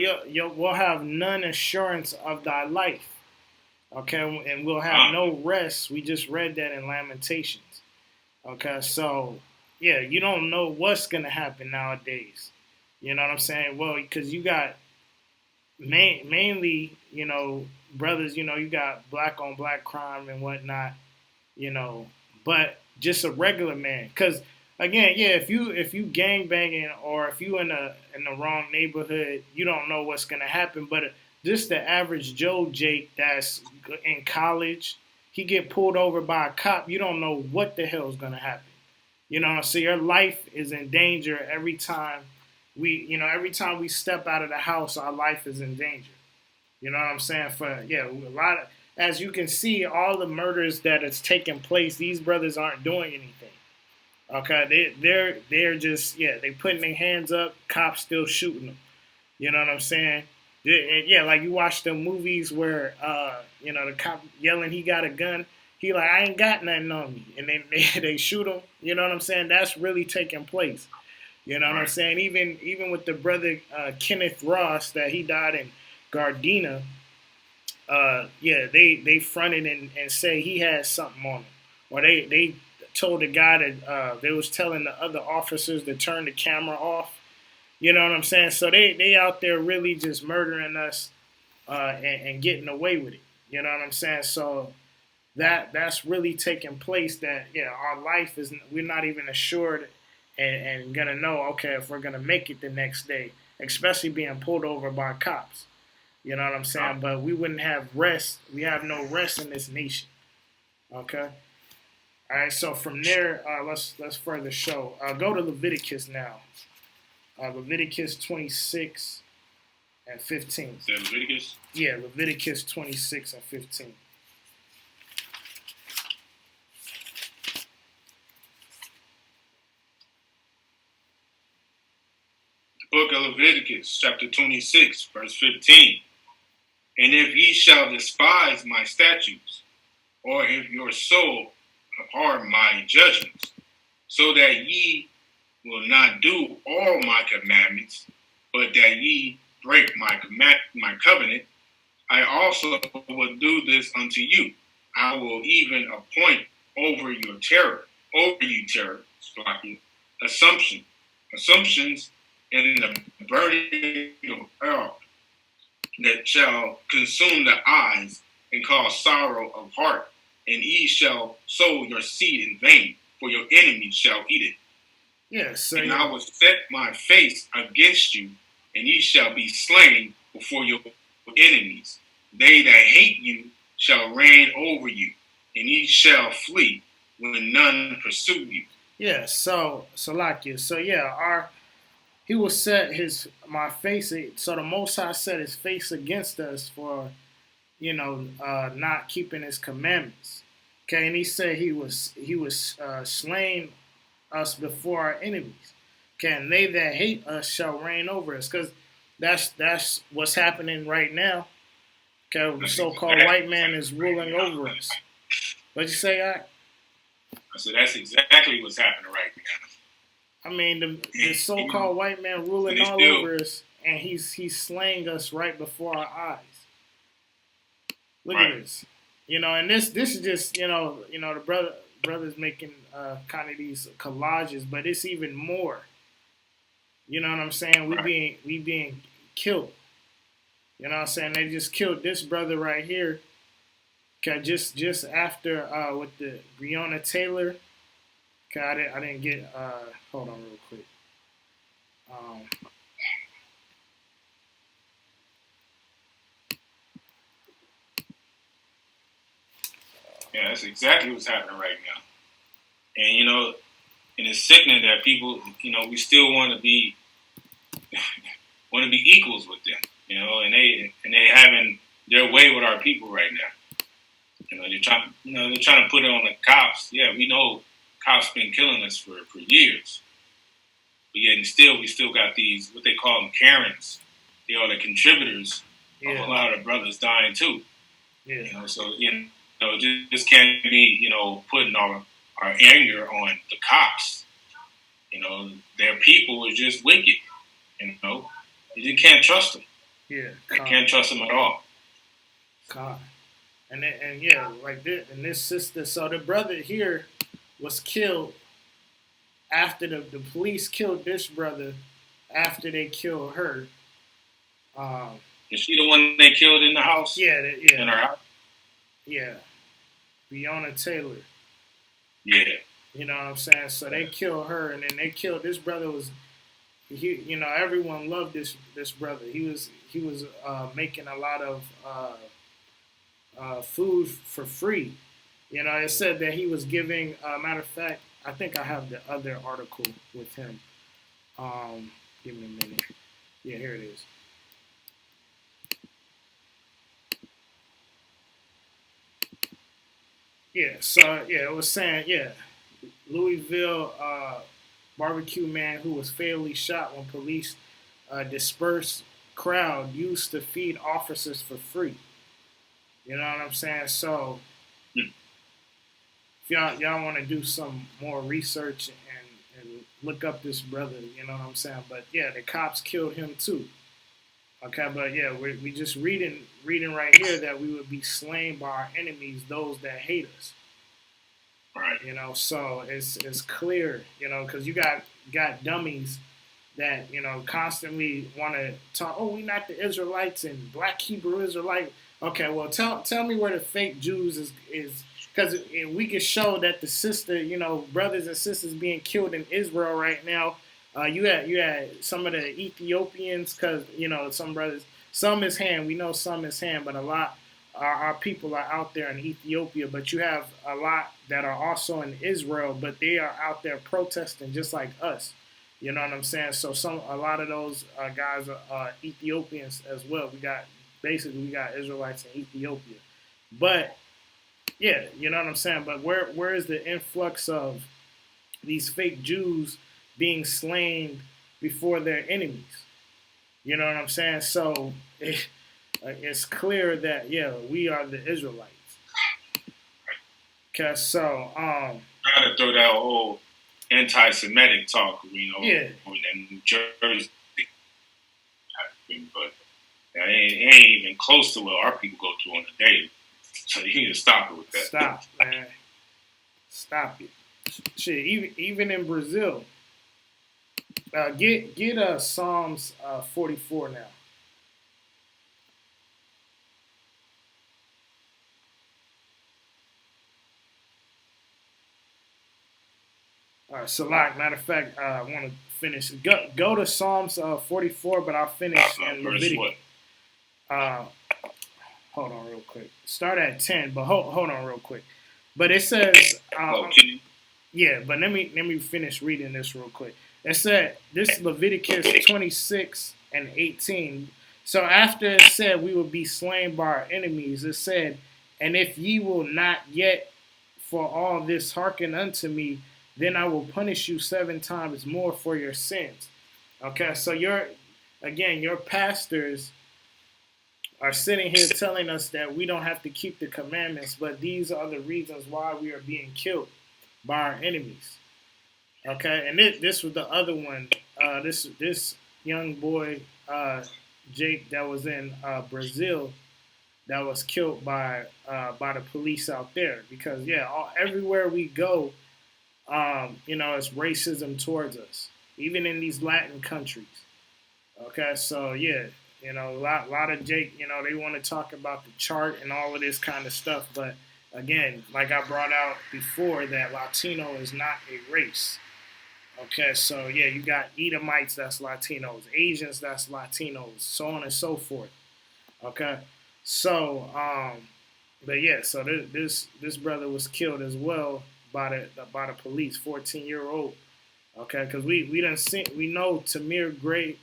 we'll have none assurance of thy life. Okay, and we'll have no rest. We just read that in Lamentations. Okay, so yeah, you don't know what's gonna happen nowadays. You know what I'm saying? Well, because you got mainly, brothers. You got black on black crime and whatnot. But just a regular man. Because again, yeah, if you gang banging or if you in the wrong neighborhood, you don't know what's gonna happen. But just the average Joe Jake that's in college, he get pulled over by a cop. You don't know what the hell is gonna happen. So your life is in danger every time every time we step out of the house, our life is in danger. You know what I'm saying? A lot of, as you can see, all the murders that is taking place, these brothers aren't doing anything. Okay, they're just they putting their hands up, cops still shooting them. You know what I'm saying? Yeah, like you watch the movies where the cop yelling he got a gun. He like, I ain't got nothing on me, and then they shoot him. You know what I'm saying? That's really taking place. You know what I'm saying? Even with the brother Kenneth Ross that he died in Gardena, they fronted and say he had something on him, or they told the guy that they was telling the other officers to turn the camera off. You know what I'm saying? So they out there really just murdering us and getting away with it. You know what I'm saying? So that's really taking place. That our life is, we're not even assured and gonna know, okay, if we're gonna make it the next day, especially being pulled over by cops. You know what I'm saying? But we wouldn't have rest. We have no rest in this nation. Okay. All right. So from there, let's further show. Go to Leviticus now. Leviticus 26 and 15.
Is that Leviticus?
Yeah, Leviticus 26 and 15.
Book of Leviticus, chapter 26, verse 15. And if ye shall despise my statutes, or if your soul abhor my judgments, so that ye will not do all my commandments, but that ye break my covenant, I also will do this unto you. I will even appoint over you terror, assumptions, and the burning of hell that shall consume the eyes and cause sorrow of heart. And ye shall sow your seed in vain, for your enemies shall eat it.
Yes,
and I will set my face against you, and ye shall be slain before your enemies. They that hate you shall reign over you, and ye shall flee when none pursue you.
Yeah, so Salakia. So yeah, he will set my face. So the Most High set his face against us for not keeping his commandments. Okay, and he said he was slain us before our enemies. Okay, and they that hate us shall reign over us, because that's what's happening right now. Okay, the so-called white man is ruling over us. What'd you say, I
said that's exactly what's happening right now.
I mean, the so-called white man ruling all over us, and he's slaying us right before our eyes. Look at this, and this is just the brothers making kind of these collages, but it's even more. You know what I'm saying? We being killed. You know what I'm saying? They just killed this brother right here. Okay, just after with the Breonna Taylor. Okay, I didn't get. Hold on real quick.
Yeah, that's exactly what's happening right now. And and it's sickening that people, we still want to be equals with them, and they having their way with our people right now. They're trying to put it on the cops. Yeah, we know cops been killing us for years, but yet and still we still got these what they call them Karens. They are the contributors of a lot of the brothers dying too.
Yeah.
So just can't be putting our anger on the cops. Their people are just wicked. You just can't trust them.
Yeah,
you can't trust them at all.
God. And yeah, like this, and this sister. So the brother here was killed after the police killed this brother after they killed her.
Is she the one they killed in the house?
Yeah.
In her house?
Yeah. Breonna Taylor.
Yeah.
You know what I'm saying? So they killed her, and then they killed this brother. Everyone loved this brother. He was making a lot of food for free. It said that he was giving. Matter of fact, I think I have the other article with him. Give me a minute. Yeah, here it is. Yeah, so it was saying, Louisville barbecue man who was fatally shot when police dispersed crowd used to feed officers for free. You know what I'm saying? So if y'all want to do some more research and look up this brother, you know what I'm saying? But yeah, the cops killed him too. Okay, but yeah, we just reading right here that we would be slain by our enemies, those that hate us.
Right.
So it's clear, because you got dummies that constantly want to talk. Oh, we not the Israelites and Black Hebrew Israelite. Okay, well tell me where the fake Jews is because we can show that the sister, brothers and sisters being killed in Israel right now. You had some of the Ethiopians, because some brothers, some is hand. We know some is hand, but a lot our people are out there in Ethiopia. But you have a lot that are also in Israel, but they are out there protesting just like us. You know what I'm saying? So a lot of those guys are Ethiopians as well. We got Israelites in Ethiopia, but yeah, you know what I'm saying. But where is the influx of these fake Jews being slain before their enemies? You know what I'm saying? So it's clear that we are the Israelites. Okay, so
trying to throw that whole anti-Semitic talk, in New Jersey, but it ain't even close to what our people go through on a daily. So you need to stop it with that.
Stop, man. Stop it. Shit, even in Brazil, Get Psalms 44 now. All right, so like matter of fact, I want to finish. Go to Psalms 44, but I'll finish in Leviticus. Hold on real quick. Start at 10, but hold on real quick. But it says, yeah. But let me finish reading this real quick. It said this Leviticus 26 and 18. So after it said we will be slain by our enemies, it said, and if ye will not yet for all this hearken unto me, then I will punish you 7 times more for your sins. Okay, so your pastors are sitting here telling us that we don't have to keep the commandments, but these are the reasons why we are being killed by our enemies. Okay, and this was the other one. This young boy, Jake, that was in Brazil, that was killed by the police out there because everywhere we go, it's racism towards us, even in these Latin countries. Okay, so yeah, a lot of Jake, they want to talk about the chart and all of this kind of stuff, but again, like I brought out before, that Latino is not a race. Okay, so yeah, you got Edomites, that's Latinos, Asians, that's Latinos, so on and so forth. Okay, so but yeah, so this brother was killed as well by the police, 14-year-old. Okay, because we know Tamir Gray.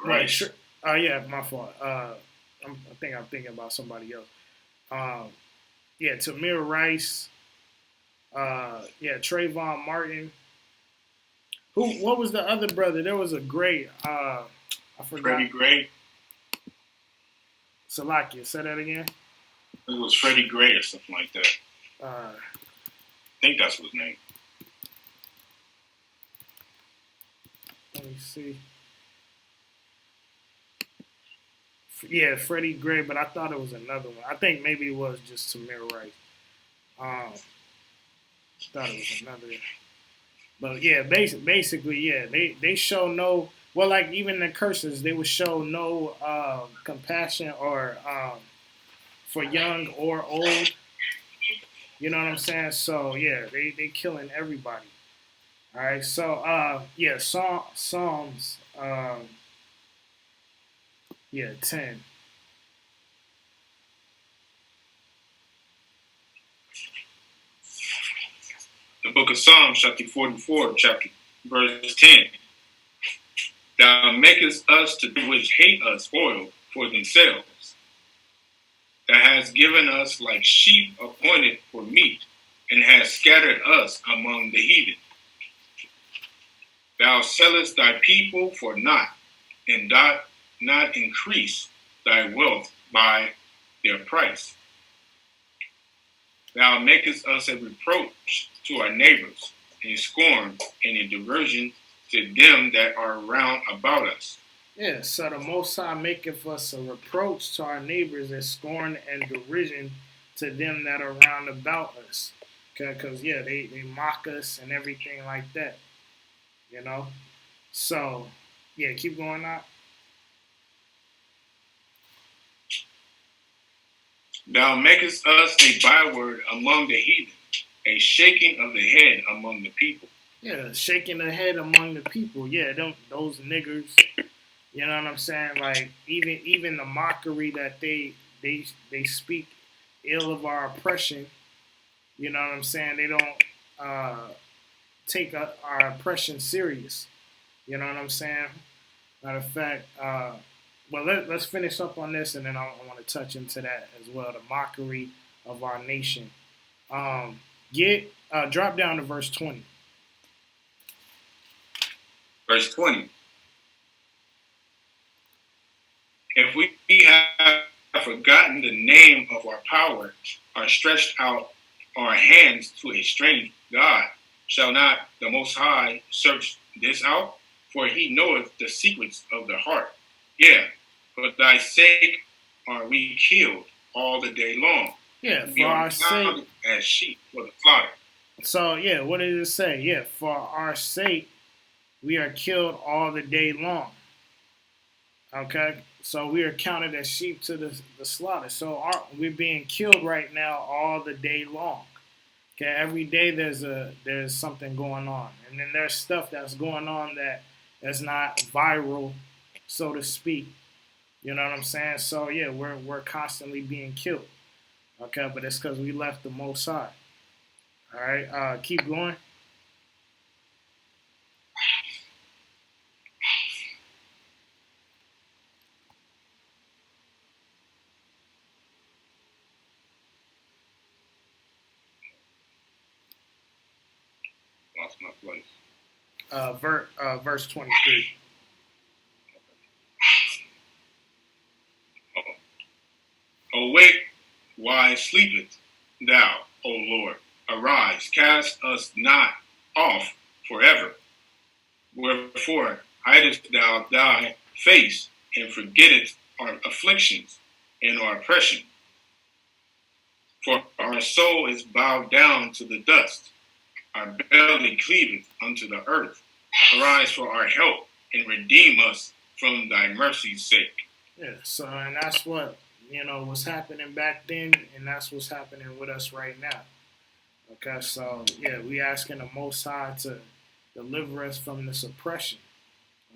Right.
Yeah, my fault. I think I'm thinking about somebody else. Yeah, Tamir Rice. Yeah, Trayvon Martin. What was the other brother? There was a Gray. I forgot.
Freddie Gray.
Salakia, say that again.
It was Freddie Gray or something like that. I think that's his name.
Let me see. Yeah, Freddie Gray, but I thought it was another one. I think maybe it was just Tamir Rice. Thought it was another. But yeah, basically, yeah, they show no. Well, like even the curses, they would show no compassion or for young or old. You know what I'm saying? So yeah, they killing everybody. All right, so yeah, Psalms, yeah, 10.
The book of Psalms, chapter 44, verse 10. Thou makest us to which hate us spoil for themselves. Thou hast given us like sheep appointed for meat, and hast scattered us among the heathen. Thou sellest thy people for naught, and dost not increase thy wealth by their price. Thou makest us a reproach to our neighbors, a scorn and a diversion to them that are round about us.
Yeah, so the Most High maketh us a reproach to our neighbors, and scorn and derision to them that are round about us. Because, yeah, they mock us and everything like that. You know? So, yeah, keep going out.
Thou makest us a byword among the heathen, a shaking of the head among the people.
Yeah, shaking the head among the people. Yeah, those niggers. You know what I'm saying? Like even the mockery that they speak ill of our oppression. You know what I'm saying? They don't take our oppression serious. You know what I'm saying? Matter of fact, well, let's finish up on this, and then I want to touch into that as well. The mockery of our nation. Drop down to verse 20.
Verse 20. If we have forgotten the name of our power, or stretched out our hands to a strange God, shall not the Most High search this out? For he knoweth the secrets of the heart. Yeah, for thy sake are we killed all the day long.
Yeah,
we
for
are
our sake.
as sheep for the slaughter.
So yeah, what did it say? Yeah, for our sake we are killed all the day long. Okay, so we are counted as sheep to the slaughter. So we're being killed right now all the day long. Okay, every day there's something going on, and then there's stuff that's going on that's not viral, so to speak. You know what I'm saying? So yeah, we're constantly being killed. Okay, but it's because we left the Most High. All right, keep going.
Lost my place.
Verse 23.
Awake, why sleepest thou, O Lord? Arise, cast us not off forever. Wherefore hidest thou thy face, and forgettest our afflictions and our oppression? For our soul is bowed down to the dust, our belly cleaveth unto the earth. Arise for our help, and redeem us from thy mercy's sake.
Yeah. So and that's what was happening back then, and that's what's happening with us right now. Okay. So yeah, we asking the Most High to deliver us from this oppression.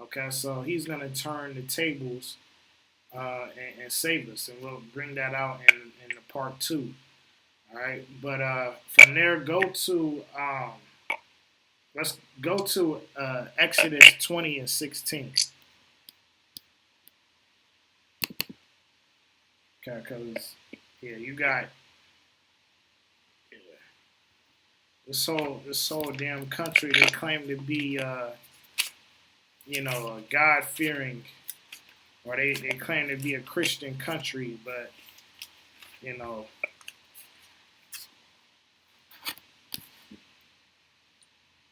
Okay. So He's gonna turn the tables and save us, and we'll bring that out in the part two. All right. But from there, let's go to Exodus 20 and 16. Okay, because yeah, you got yeah, this whole damn country. They claim to be God fearing, or they claim to be a Christian country, but you know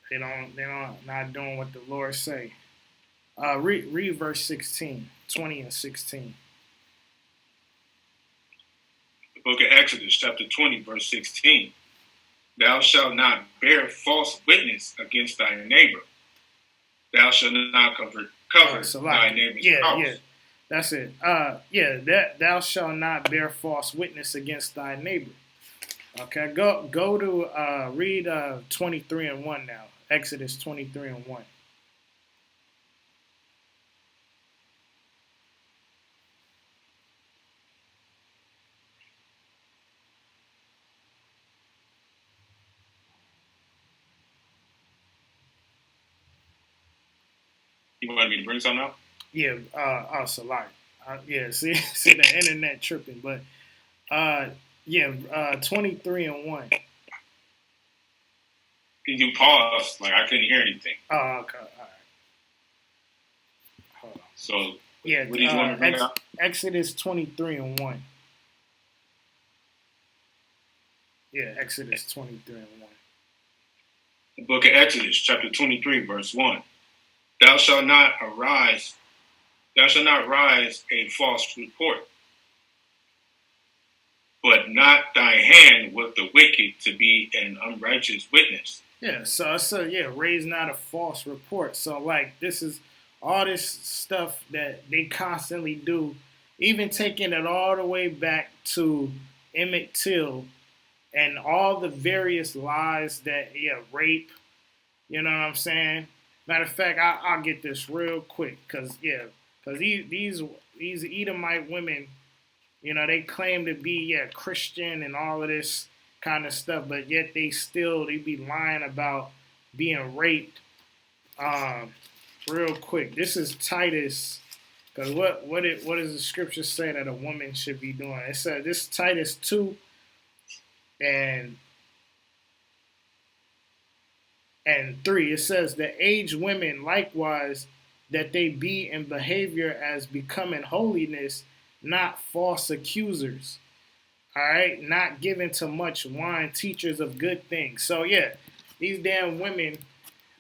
they don't not doing what the Lord say. Read verse 16, 20 and 16.
The book of Exodus, chapter 20, verse 16. Thou shalt not bear false witness against thy neighbor. Thou shalt not cover thy neighbor's house.
Yeah, that's it. That thou shalt not bear false witness against thy neighbor. Okay, go to read 23 and 1 now. Exodus 23 and 1.
You wanted me to bring something out?
Yeah, Salai. Yeah, see the internet tripping, but 23 and 1.
Can you pause? Like, I couldn't hear anything.
Oh, okay, all right. Hold on.
So,
yeah,
what did you want to bring out?
Exodus 23 and 1. Yeah, Exodus 23 and 1.
The book of Exodus, chapter 23, verse 1. Thou shalt not rise a false report, but not thy hand with the wicked to be an unrighteous witness.
Yeah, so raise not a false report. So like this is all this stuff that they constantly do, even taking it all the way back to Emmett Till and all the various lies that rape. You know what I'm saying? Matter of fact, I'll get this real quick because these Edomite women, they claim to be Christian and all of this kind of stuff, but yet they be lying about being raped. Real quick, this is Titus, because what does the scripture say that a woman should be doing? It said this is Titus 2 and 3. It says the aged women likewise that they be in behavior as becoming holiness, not false accusers. All right, not given to much wine, teachers of good things. So yeah, these damn women.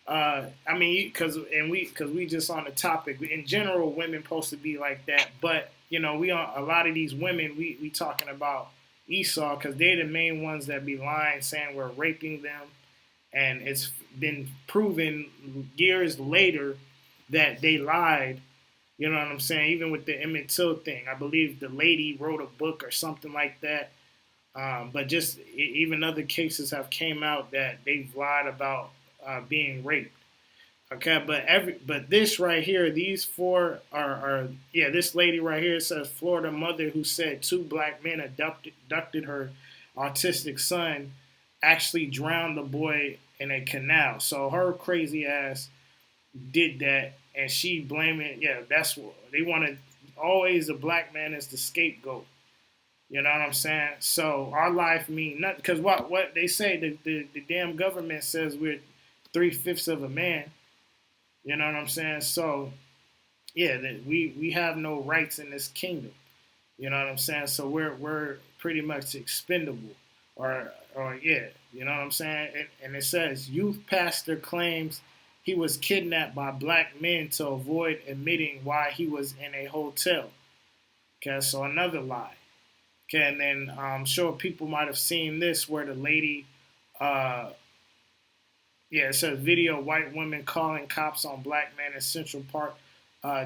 Because we just on the topic in general, women supposed to be like that. But we on a lot of these women. We talking about Esau because they're the main ones that be lying, saying we're raping them and it's been proven years later that they lied. You know what I'm saying? Even with the Emmett Till thing, I believe the lady wrote a book or something like that. But just even other cases have came out that they've lied about being raped. Okay, but this right here, these four are yeah. This lady right here says Florida mother who said two black men abducted her autistic son, actually drowned the boy in a canal. So her crazy ass did that, and she blaming yeah. That's what they wanted. Always the black man is the scapegoat. You know what I'm saying? So our life mean nothing because what they say the damn government says we're 3/5 of a man. You know what I'm saying? So yeah, that we have no rights in this kingdom. You know what I'm saying? So we're pretty much expendable, or yeah, you know what I'm saying? And it says youth pastor claims he was kidnapped by black men to avoid admitting why he was in a hotel. Okay, so another lie. Okay, and then I'm sure people might have seen this where the lady, uh, yeah, it says video white women calling cops on black man in Central Park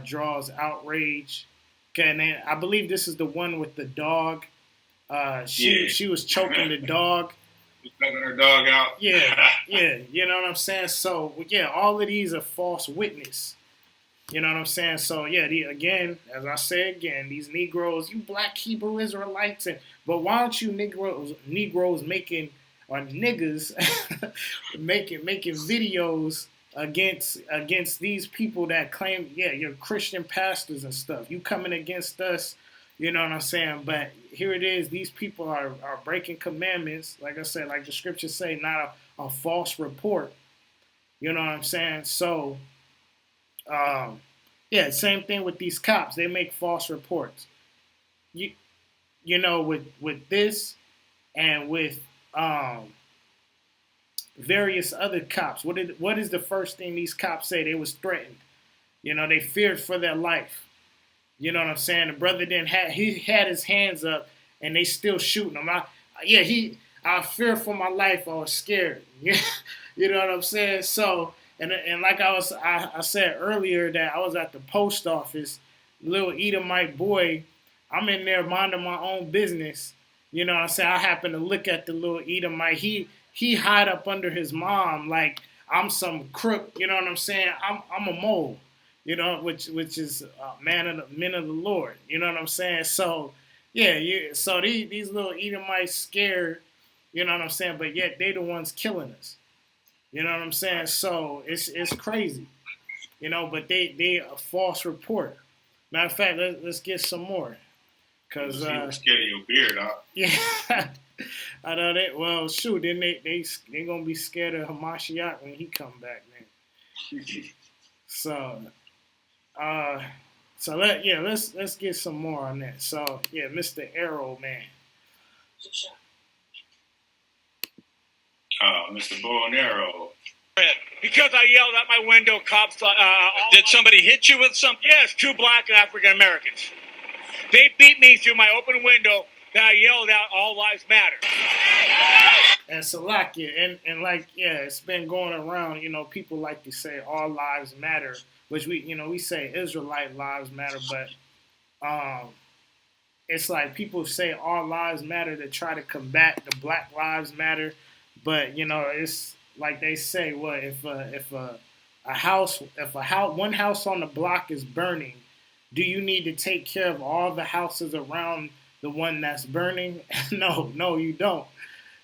draws outrage. Okay, and then I believe this is the one with the dog. She was choking the dog.
Choking her dog out.
Yeah, yeah, you know what I'm saying? So, yeah, all of these are false witness. You know what I'm saying? So, yeah, again, as I say again, these Negroes, you black Hebrew Israelites, but why aren't you Negroes making, or niggas making videos against these people that claim, yeah, you're Christian pastors and stuff. You coming against us, you know what I'm saying? But here it is, these people are breaking commandments, like I said, like the scriptures say, not a false report. You know what I'm saying? So, yeah, same thing with these cops. They make false reports. You know, with this and with various other cops. What is the first thing these cops say? They was threatened. You know, they feared for their life. You know what I'm saying? The brother he had his hands up and they still shooting him. I fear for my life. I was scared. You know what I'm saying? So, and like I said earlier that I was at the post office, little Edomite boy, I'm in there minding my own business. You know what I'm saying? I happen to look at the little Edomite. He hide up under his mom like I'm some crook. You know what I'm saying? I'm a mole. You know, which is men of the Lord. You know what I'm saying? So yeah. So these little Edomites scared. You know what I'm saying? But yet they the ones killing us. You know what I'm saying? So it's crazy. You know, but they a false report. Matter of fact, let's get some more. Cause
scared of your beard, huh?
Yeah. I know that. Well, shoot, then they gonna be scared of Hamashiach when he come back, man. So, let's get some more on that. So, yeah, Mr. Arrow, man.
Mr. Bow and Arrow.
Because I yelled out my window, cops. Did somebody hit you with something? Yes, two black and African Americans. They beat me through my open window. That I yelled out, "All lives matter."
And Salakia, and like, yeah, it's been going around. You know, people like to say all lives matter, which we say Israelite lives matter, but it's like people say all lives matter to try to combat the Black Lives Matter, but it's like they say, what if one house on the block is burning, do you need to take care of all the houses around the one that's burning? No, you don't.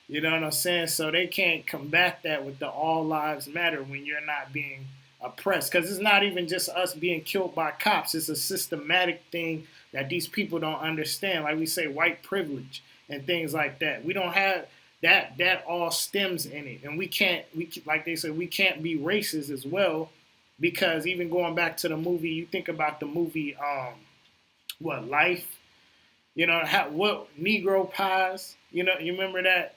You know what I'm saying? So they can't combat that with the all lives matter when you're not being oppressed. Because it's not even just us being killed by cops. It's a systematic thing that these people don't understand. Like we say, white privilege and things like that. We don't have that. That all stems in it. And like they said, we can't be racist as well. Because even going back to the movie, you think about the movie, Life? You know, what Negro pies, you remember that?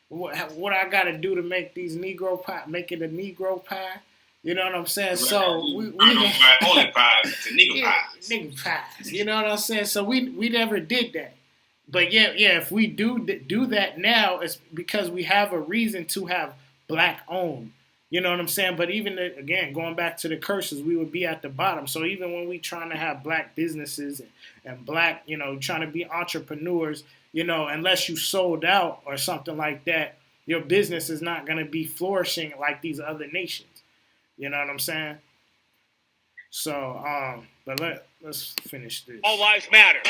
What I got to do to make these Negro pie, make it a Negro pie? You know what I'm saying? So we
only pies, it's a nigga pies.
Nigga pies. You know what I'm saying? So we never did that. But yeah, if we do that now, it's because we have a reason to have black owned. You know what I'm saying? But even again, going back to the curses, we would be at the bottom. So even when we trying to have black businesses and black, trying to be entrepreneurs, unless you sold out or something like that, your business is not going to be flourishing like these other nations. You know what I'm saying? So, but let's finish this.
All lives matter.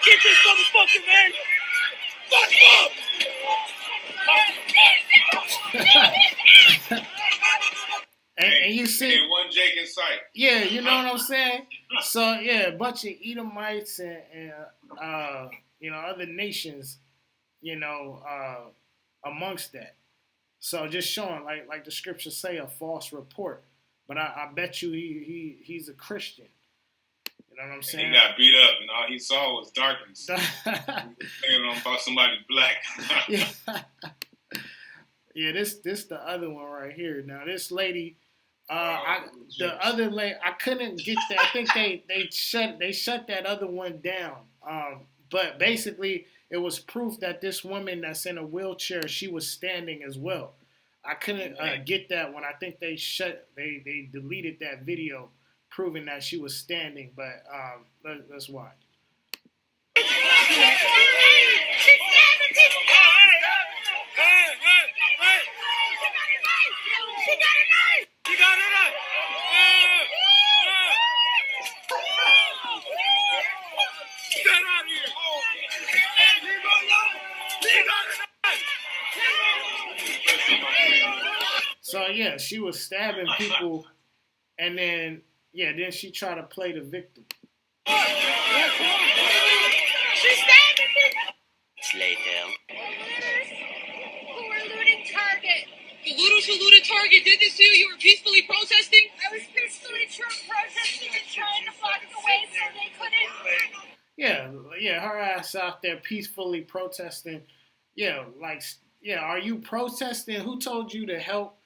Get this motherfucker, man! Fuck up!
And you see,
one Jake in sight.
Yeah, you know what I'm saying. So yeah, a bunch of Edomites and other nations, amongst that. So just showing, like the scriptures say, a false report. But I bet you he's a Christian. You know what I'm saying?
And he got beat up, and all he saw was darkness. He was thinking about somebody black.
Yeah, this the other one right here. Now this lady, other lady, I couldn't get that. I think they shut that other one down. But basically, it was proof that this woman that's in a wheelchair, she was standing as well. I couldn't get that one. I think they deleted that video, proving that she was standing. But let's watch.
You got it up! Get out of here!
So yeah, she was stabbing people, and then she tried to play the victim.
She's stabbing people.
Lay down.
Who were looting Target?
The looters who looted Target did this to you? You were peacefully protesting?
I was peacefully protesting and trying to block the way so they couldn't.
Yeah, her ass out there peacefully protesting. Are you protesting? Who told you to help?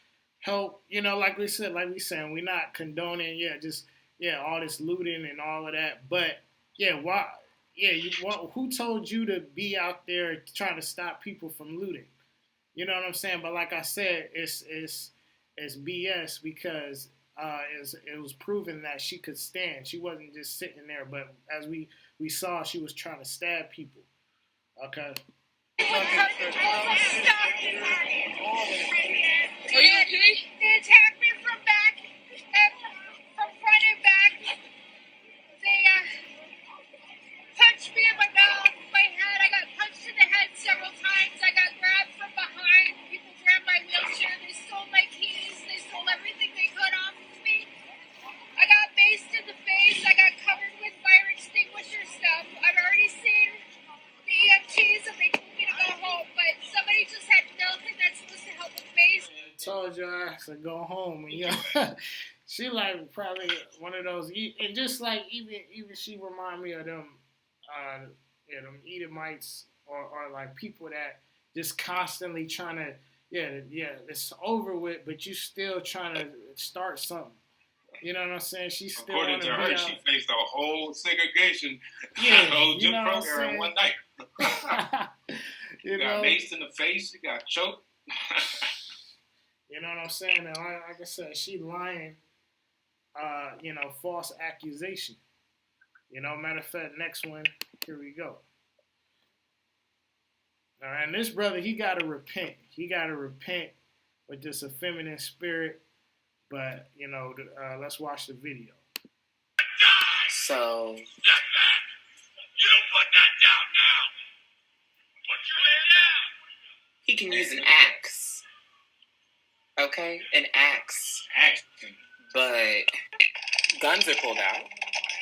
Like we said, we're not condoning, all this looting and all of that. But why? Who told you to be out there trying to stop people from looting? You know what I'm saying? But like I said, it's BS because it was proven that she could stand. She wasn't just sitting there. But as we saw, she was trying to stab people. Okay.
Are you
okay?
They attacked me from back, from front and back. They punched me in my mouth, my head. I got punched in the head several times. I got grabbed from behind. People grabbed my wheelchair. They stole my keys. They stole everything they could off of me. I got maced in the face. I got covered with fire extinguisher stuff. I've already seen the EMTs and they told me to go home, but somebody just had nothing that's supposed to help with mace.
Told your ass to go home, and she like probably one of those, and just like even she remind me of them, them Edomites or like people that just constantly trying to, it's over with, but you still trying to start something. You know what I'm saying? She still
According to her, she faced a whole segregation, whole Jim Crow era in one night.
You
got maced in the face. She got choked.
You know what I'm saying? And like I said, she lying, false accusation. Matter of fact, next one, here we go. All right, and this brother, he got to repent. He got to repent with this effeminate spirit. But, let's watch the video.
So.
You put that down now. Put your hand down.
He can use an axe. Okay? An axe. But guns are pulled out.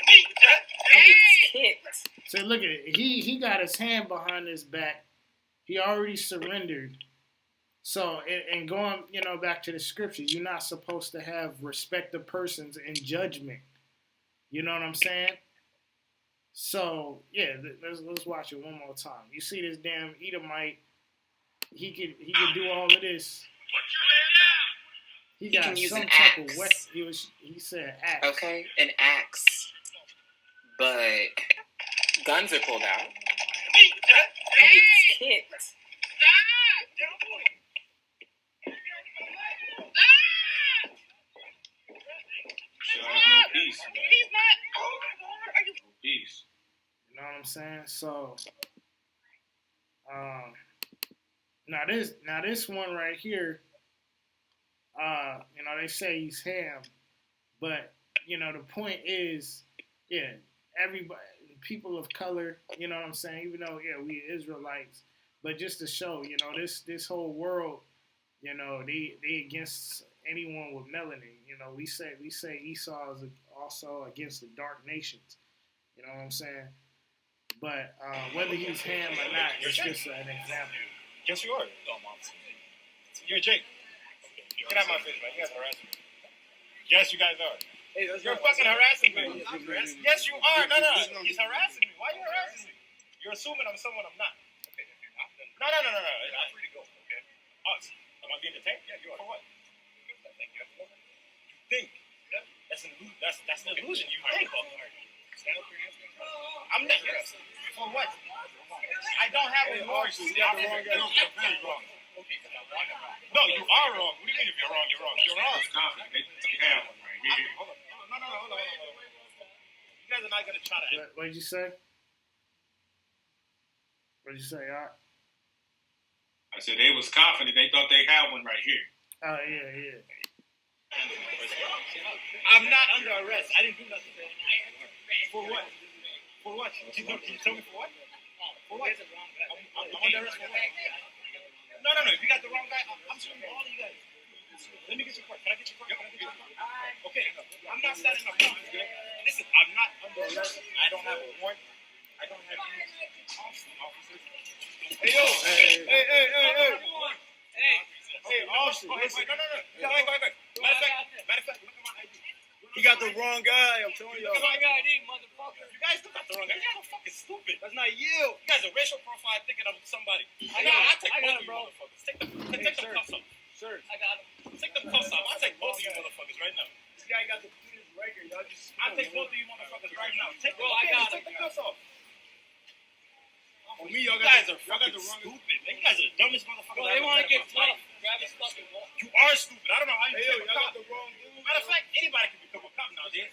He gets kicked.
So look at it. He got his hand behind his back. He already surrendered. So, and going, back to the scriptures, you're not supposed to have respect of persons in judgment. You know what I'm saying? So, let's watch it one more time. You see this damn Edomite, he could do all of this. He got
can use
some
an
type
axe.
of weapon. He said axe.
Okay, an axe. but guns are pulled out. He gets kicked.
No peace, man. No peace.
You know what I'm saying? So, now this one right here, they say he's Ham, but the point is, everybody, people of color, you know what I'm saying? Even though, we Israelites, but just to show, this whole world, they against anyone with melanin. We say Esau is also against the dark nations. You know what I'm saying? But whether he's Ham or not, it's just an example.
Yes, you are. You're Jake. Get out of my face, man. You guys are harassing me. Yes, you guys are. Hey, you're fucking harassing me. Yes, you are. No. He's harassing me. Why are you harassing me? You're assuming I'm someone I'm not. Okay, if you're not, then... No. I'm free to go, okay? Us. Am I being detained? Yeah, you are. For what? I think you have to go. You think? That's an illusion. You think. Stand up for your hands. I'm not. For what? I don't have a voice. You're wrong. Okay, no, you are wrong. What do you mean if you're wrong? You're wrong. You're wrong.
They have one right here.
Hold on. No. You guys are not going to try to...
What did you say? What did you say, Art?
I said they was confident. They thought they had one right here.
Oh, yeah.
I'm not under arrest. I didn't do nothing. For what? For what? Can you tell me for what? For what? I'm under arrest for what? No. If you got the wrong guy, I'm suing all of you guys. Let me get your card. Can I get your card? Okay. I'm not standing up. Listen, I'm not under arrest. I don't have a warrant. I don't have any officers. Hey, yo. Hey, officer. Wait. No. Matter of fact, look at my ID. He got the wrong guy, I'm telling y'all.
Look at my ID, motherfucker.
You guys still got the wrong guy. You guys are fucking stupid. That's not you. You guys are racial profile thinking I'm somebody. I take both of you motherfuckers. Take them cuffs off. Sir. I got him. Take them cuffs off. I'll take both of you motherfuckers right now. This guy got the cleanest record. Y'all just... I'll take both of you motherfuckers right now. Take the cuffs off. For me, y'all got the wrong stupid, man. You guys are the dumbest motherfuckers.
Well, they want to get tough. Grab his fucking wall.
You are stupid. I don't know how you became a cop.
the wrong dude.
Matter of fact, anybody can become a cop nowadays.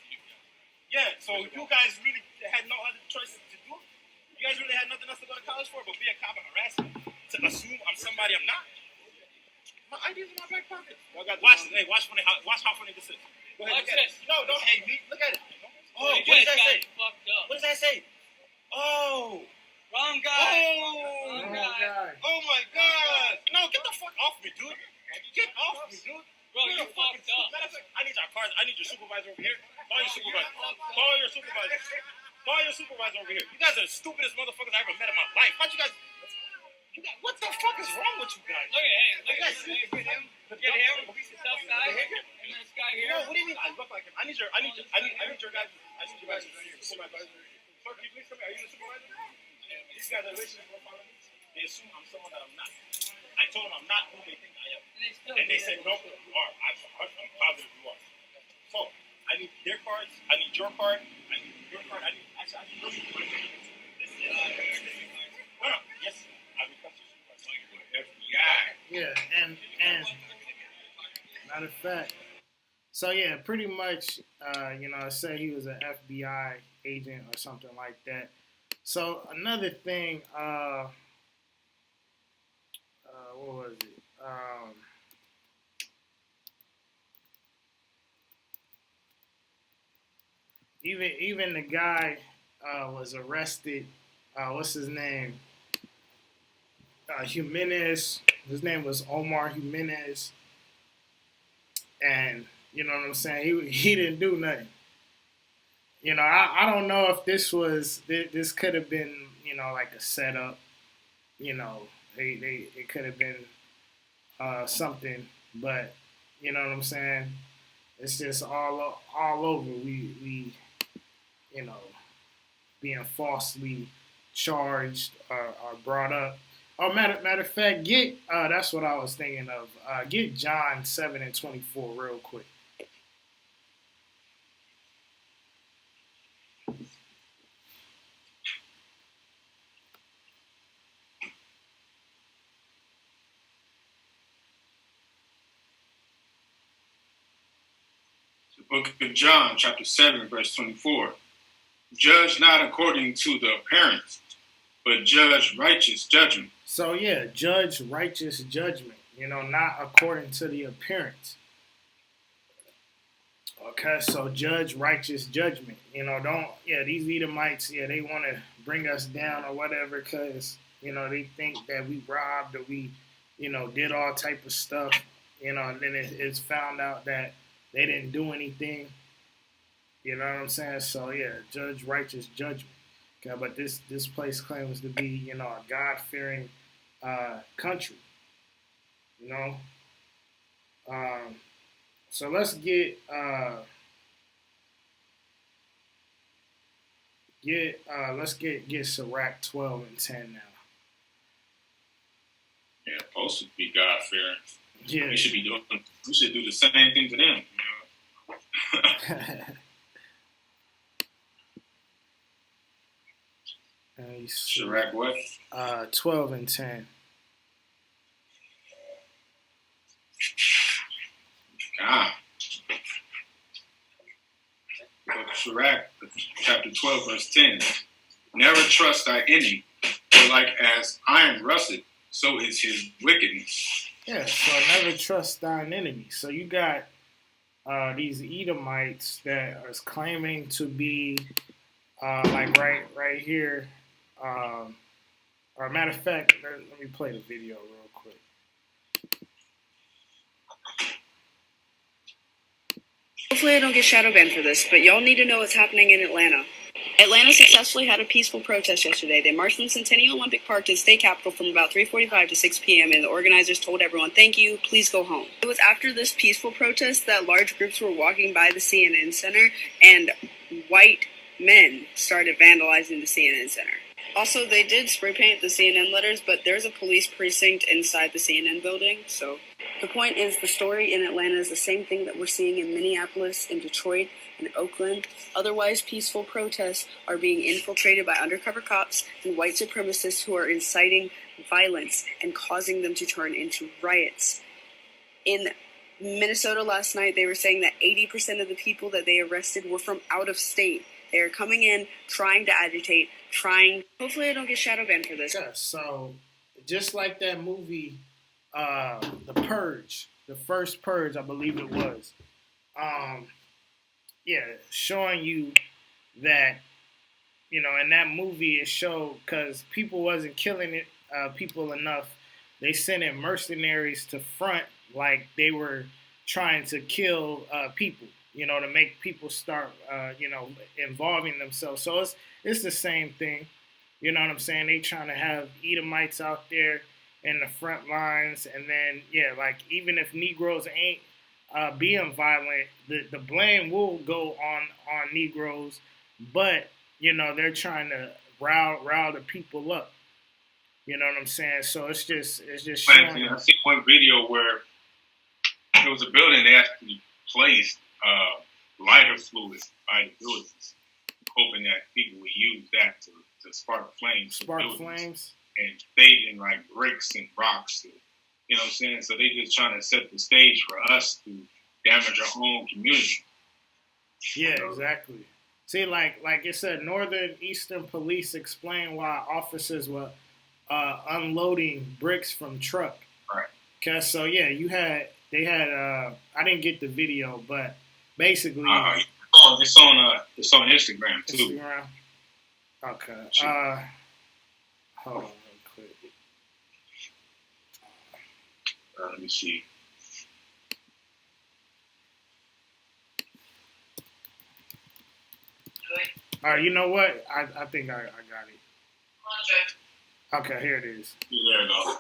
Yeah, so you guys really had no other choice to do. You guys really had nothing else to go to college for but be a cop and harass me. To assume I'm somebody I'm not. My ID's in my back pocket. Watch how funny this is. Go ahead, look at it. No, don't hate me. Look at it. Oh, what does that say? What does that say? Oh.
Wrong guy.
Oh.
Wrong guy.
Oh my God. No, get the fuck off me, dude. Get off me, dude.
Bro, you fucked up.
Matter of fact, I need your cards. I need your supervisor over here. Call your supervisor. Call your supervisor over here. You guys are the stupidest motherfuckers I ever met in my life. How'd you guys... What the fuck is wrong with you guys?
Look at him. Get him. This tough guy. And this guy here.
No, what do you mean I look like him? I need your guys. I need you guys right here. Supervisor. Sir, can you please come here? Are you the supervisor? These guys are racial profiling. They assume I'm someone that I'm not. I told them I'm not who they think I am. And they said, no, you are. I'm positive you are. So, I need their cards. I need your card. I need your card. I need your card. No. Yes, I request your supervisor. FBI.
Yeah, and matter of fact, so yeah, pretty much, I said he was an FBI agent or something like that. So another thing, what was it? Even the guy was arrested. What's his name? Jimenez. His name was Omar Jimenez, and you know what I'm saying. He didn't do nothing. I don't know if this could have been like a setup. It could have been something, but you know what I'm saying. It's just all over. We being falsely charged or brought up. Oh, matter of fact, that's what I was thinking of. Get John 7:24 real quick.
Book of John, chapter 7, verse 24. Judge not according to the appearance, but judge righteous judgment.
So yeah, judge righteous judgment, not according to the appearance. Okay, so judge righteous judgment. These Edomites, they want to bring us down or whatever because, they think that we robbed or we, did all type of stuff, and then it's found out that they didn't do anything. You know what I'm saying? So yeah, judge righteous judgment. Okay, but this place claims to be, a God-fearing country. So let's get Sirach 12 and 10 now.
Yeah, supposed to be God fearing.
Yeah,
we should do the same thing to them. Sirach what?
12 and 10.
God. Sirach, chapter 12, verse 10. Never trust thy enemy, for like as iron rusted, so is his wickedness.
Yeah, so never trust thine enemy. So you got these Edomites that are claiming to be like right here. Or matter of fact, let me play the video real quick.
Hopefully I don't get shadow banned for this, but y'all need to know what's happening in Atlanta. Atlanta successfully had a peaceful protest yesterday. They marched from Centennial Olympic Park to the state capitol from about 3:45 to 6 p.m., and the organizers told everyone, "Thank you, please go home." It was after this peaceful protest that large groups were walking by the CNN Center, and white men started vandalizing the CNN Center. Also, they did spray paint the CNN letters, but there's a police precinct inside the CNN building, so... The point is, the story in Atlanta is the same thing that we're seeing in Minneapolis, in Detroit, and Oakland. Otherwise peaceful protests are being infiltrated by undercover cops and white supremacists who are inciting violence and causing them to turn into riots. In Minnesota last night, they were saying that 80% of the people that they arrested were from out of state. They are coming in, trying to agitate, Hopefully I don't get shadow banned for this.
Yeah, so just like that movie... The Purge, the first Purge, I believe it was. Showing you that, in that movie it showed because people wasn't killing people enough. They sent in mercenaries to front like they were trying to kill people, to make people start, involving themselves. So it's the same thing. You know what I'm saying? They trying to have Edomites out there in the front lines, and then even if Negroes ain't being violent, the blame will go on Negroes, but they're trying to rile the people up. You know what I'm saying? So it's just showing.
I see one video where there was a building they actually placed lighter fluid by the buildings, hoping that people would use that to spark flames. And staging like bricks and rocks. You know what I'm saying? So they just trying to set the stage for us to damage our own community.
Yeah, exactly. See, like it said, Northern Eastern Police explain why officers were unloading bricks from truck.
Right.
Okay, so yeah, they had I didn't get the video, but basically
it's on Instagram too.
Instagram. Okay. Hold on real quick.
Let me see.
All right, you know what? I think I got it. Okay, here it is.
There you go.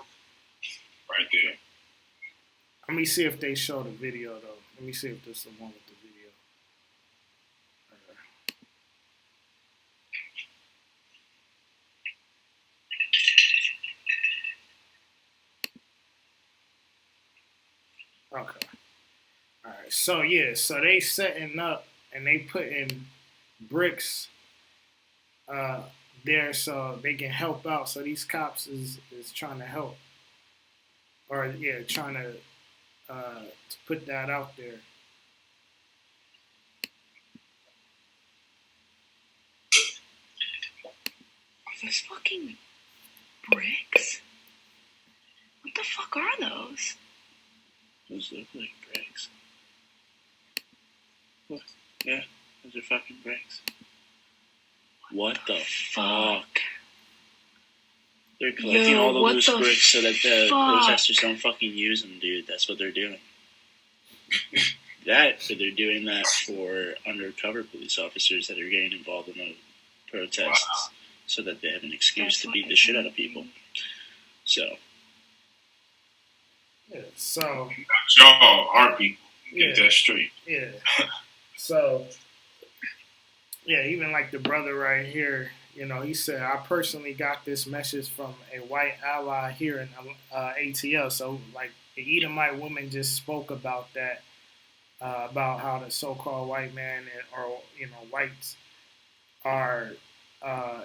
Right there.
Let me see if they show the video, though. Let me see if this is the one with the video. Okay. All right. So they setting up and they putting bricks there so they can help out. So these cops is trying to help, or trying to put that out there.
those fucking bricks? What the fuck are those?
Those look like bricks. What? Yeah, those are fucking bricks. What the fuck? They're collecting all of those bricks so that the protesters don't fucking use them, dude. That's what they're doing. They're doing that for undercover police officers that are getting involved in the protests so that they have an excuse to beat the shit out of people. So.
Yeah, so.
Y'all are people. Get that straight.
Yeah. So, yeah, even like the brother right here, you know, he said, I personally got this message from a white ally here in ATL. So, like, the Edomite woman just spoke about that, about how the so-called white man or, you know, whites are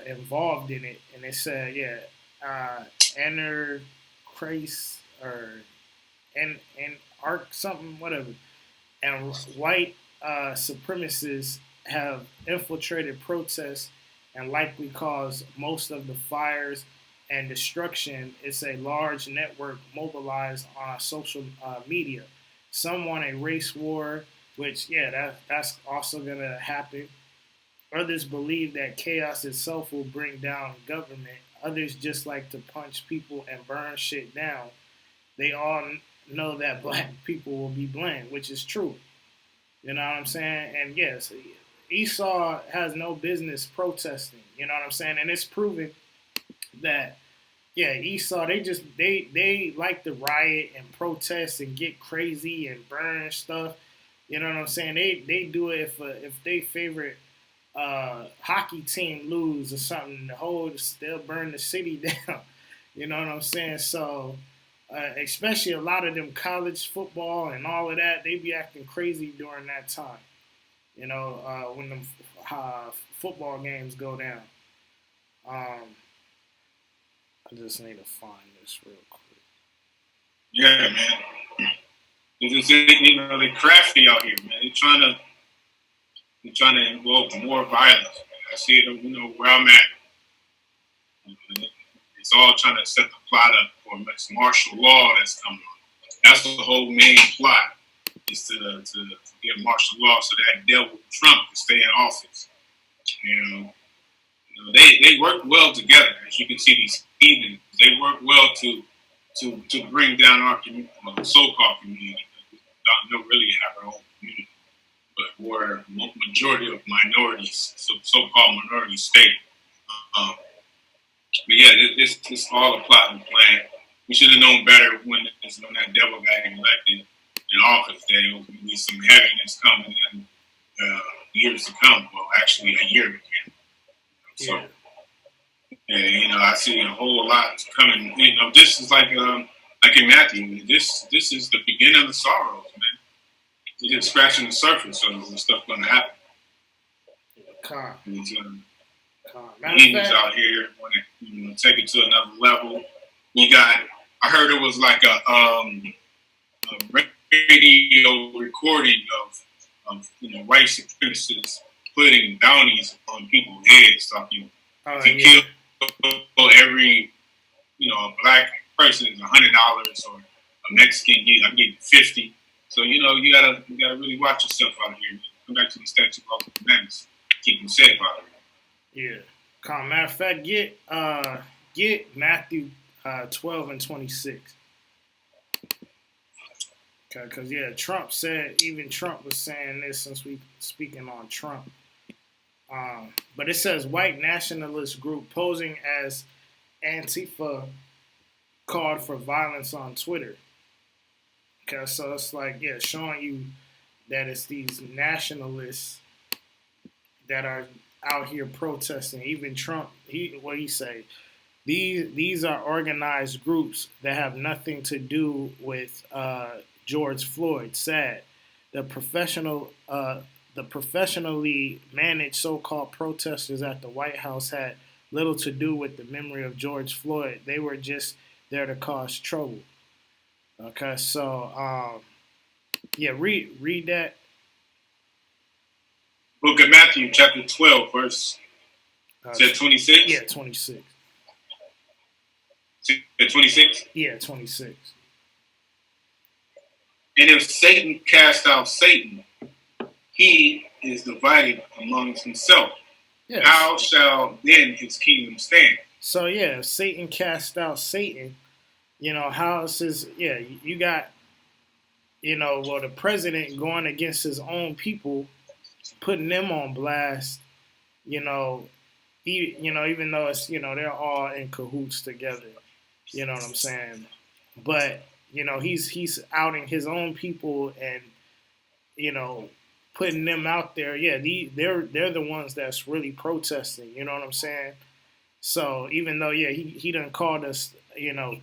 involved in it. And they said, enter Christ or and arc something, whatever. And white supremacists have infiltrated protests and likely caused most of the fires and destruction. It's a large network mobilized on social media. Some want a race war, which, that's also going to happen. Others believe that chaos itself will bring down government. Others just like to punch people and burn shit down. They all know that black people will be blamed, which is true. You know what I'm saying? And yes, Esau has no business protesting. You know what I'm saying? And it's proven that, Esau, they like to riot and protest and get crazy and burn stuff. You know what I'm saying? They do it if they favorite hockey team lose or something, they'll burn the city down. You know what I'm saying? So, especially a lot of them college football and all of that, they be acting crazy during that time. You know, when them football games go down. I just need to find this real quick.
Yeah, man. It's just, they're crafty out here, man. They're trying to invoke more violence. I see it, where I'm at. It's all trying to set the plot up for this martial law that's coming on. That's the whole main plot, is to get martial law so that devil Trump can stay in office. They work well together. As you can see, these heathens, they work well to bring down our so-called community. We don't really have our own community, but we're majority of minorities, so-called minority state. But yeah, it's all a plot and plan. We should have known better when that devil got elected in office. That there would be some heaviness coming in years to come. Well, actually, a year again. So, I see a whole lot coming. This is like in Matthew. This is the beginning of the sorrows, man. You're just scratching the surface of the stuff going to happen. Demons out here want to take it to another level. I heard it was like a radio recording of white supremacists putting bounties on people's heads, talking kill every a black person is $100 or a Mexican I get $50. So you gotta really watch yourself out here. Come back to the statute of commandments. Keep them safe out here.
Yeah. Matter of fact, get Matthew 12 and 26. Okay, because Trump said, even Trump was saying this since we speaking on Trump. But it says white nationalist group posing as Antifa called for violence on Twitter. Okay, so it's like, showing you that it's these nationalists that are out here protesting. Even Trump, what he say? These are organized groups that have nothing to do with George Floyd. Sad. The professionally managed so-called protesters at the White House had little to do with the memory of George Floyd. They were just there to cause trouble. Okay, so read that.
Book of Matthew, chapter 12, verse 26?
Yeah, 26.
26.
Yeah, 26.
And if Satan cast out Satan, he is divided amongst himself. Yes. How shall then his kingdom stand?
So yeah, if Satan cast out Satan, how is his? Yeah, you got, the president going against his own people, putting them on blast. Even though it's they're all in cahoots together. You know what I'm saying? But he's outing his own people and putting them out there. Yeah, they're the ones that's really protesting. You know what I'm saying? So even though he done called us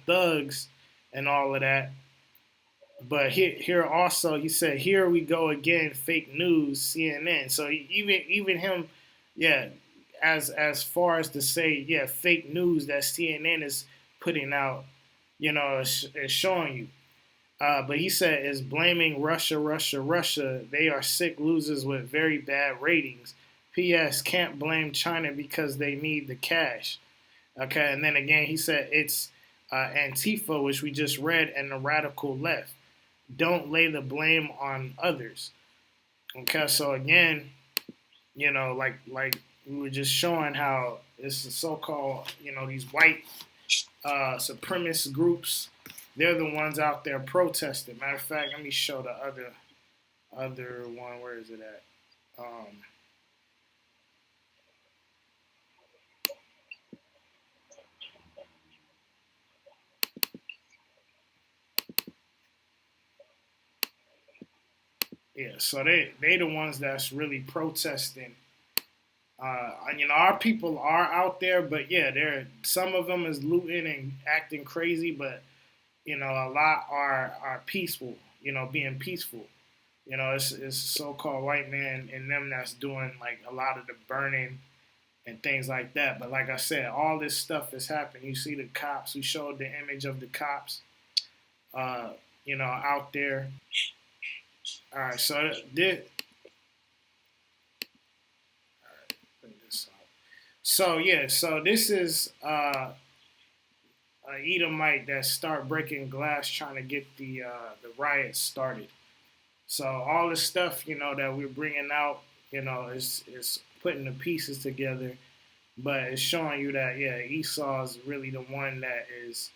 thugs and all of that, but here also he said, here we go again, fake news, CNN. So even him, yeah, as far as to say, yeah, fake news that CNN is putting out, is showing you. But he said is blaming Russia. They are sick losers with very bad ratings. P.S. Can't blame China because they need the cash. Okay, and then again he said it's Antifa, which we just read, and the radical left. Don't lay the blame on others. Okay, so again, like we were just showing how it's the so-called, these white supremacist groups. They're the ones out there protesting. Matter of fact, let me show the other one. Where is it at? Yeah, so they the ones that's really protesting. Our people are out there, but yeah, some of them is looting and acting crazy, but a lot are peaceful. Being peaceful. It's so-called white man and them that's doing like a lot of the burning and things like that. But like I said, all this stuff is happening. You see the cops. We showed the image of the cops, out there. All right, so this. All right, bring this up. So yeah, so this is Edomite that start breaking glass, trying to get the riots started. So all this stuff, that we're bringing out, is putting the pieces together, but it's showing you that Esau is really the one that is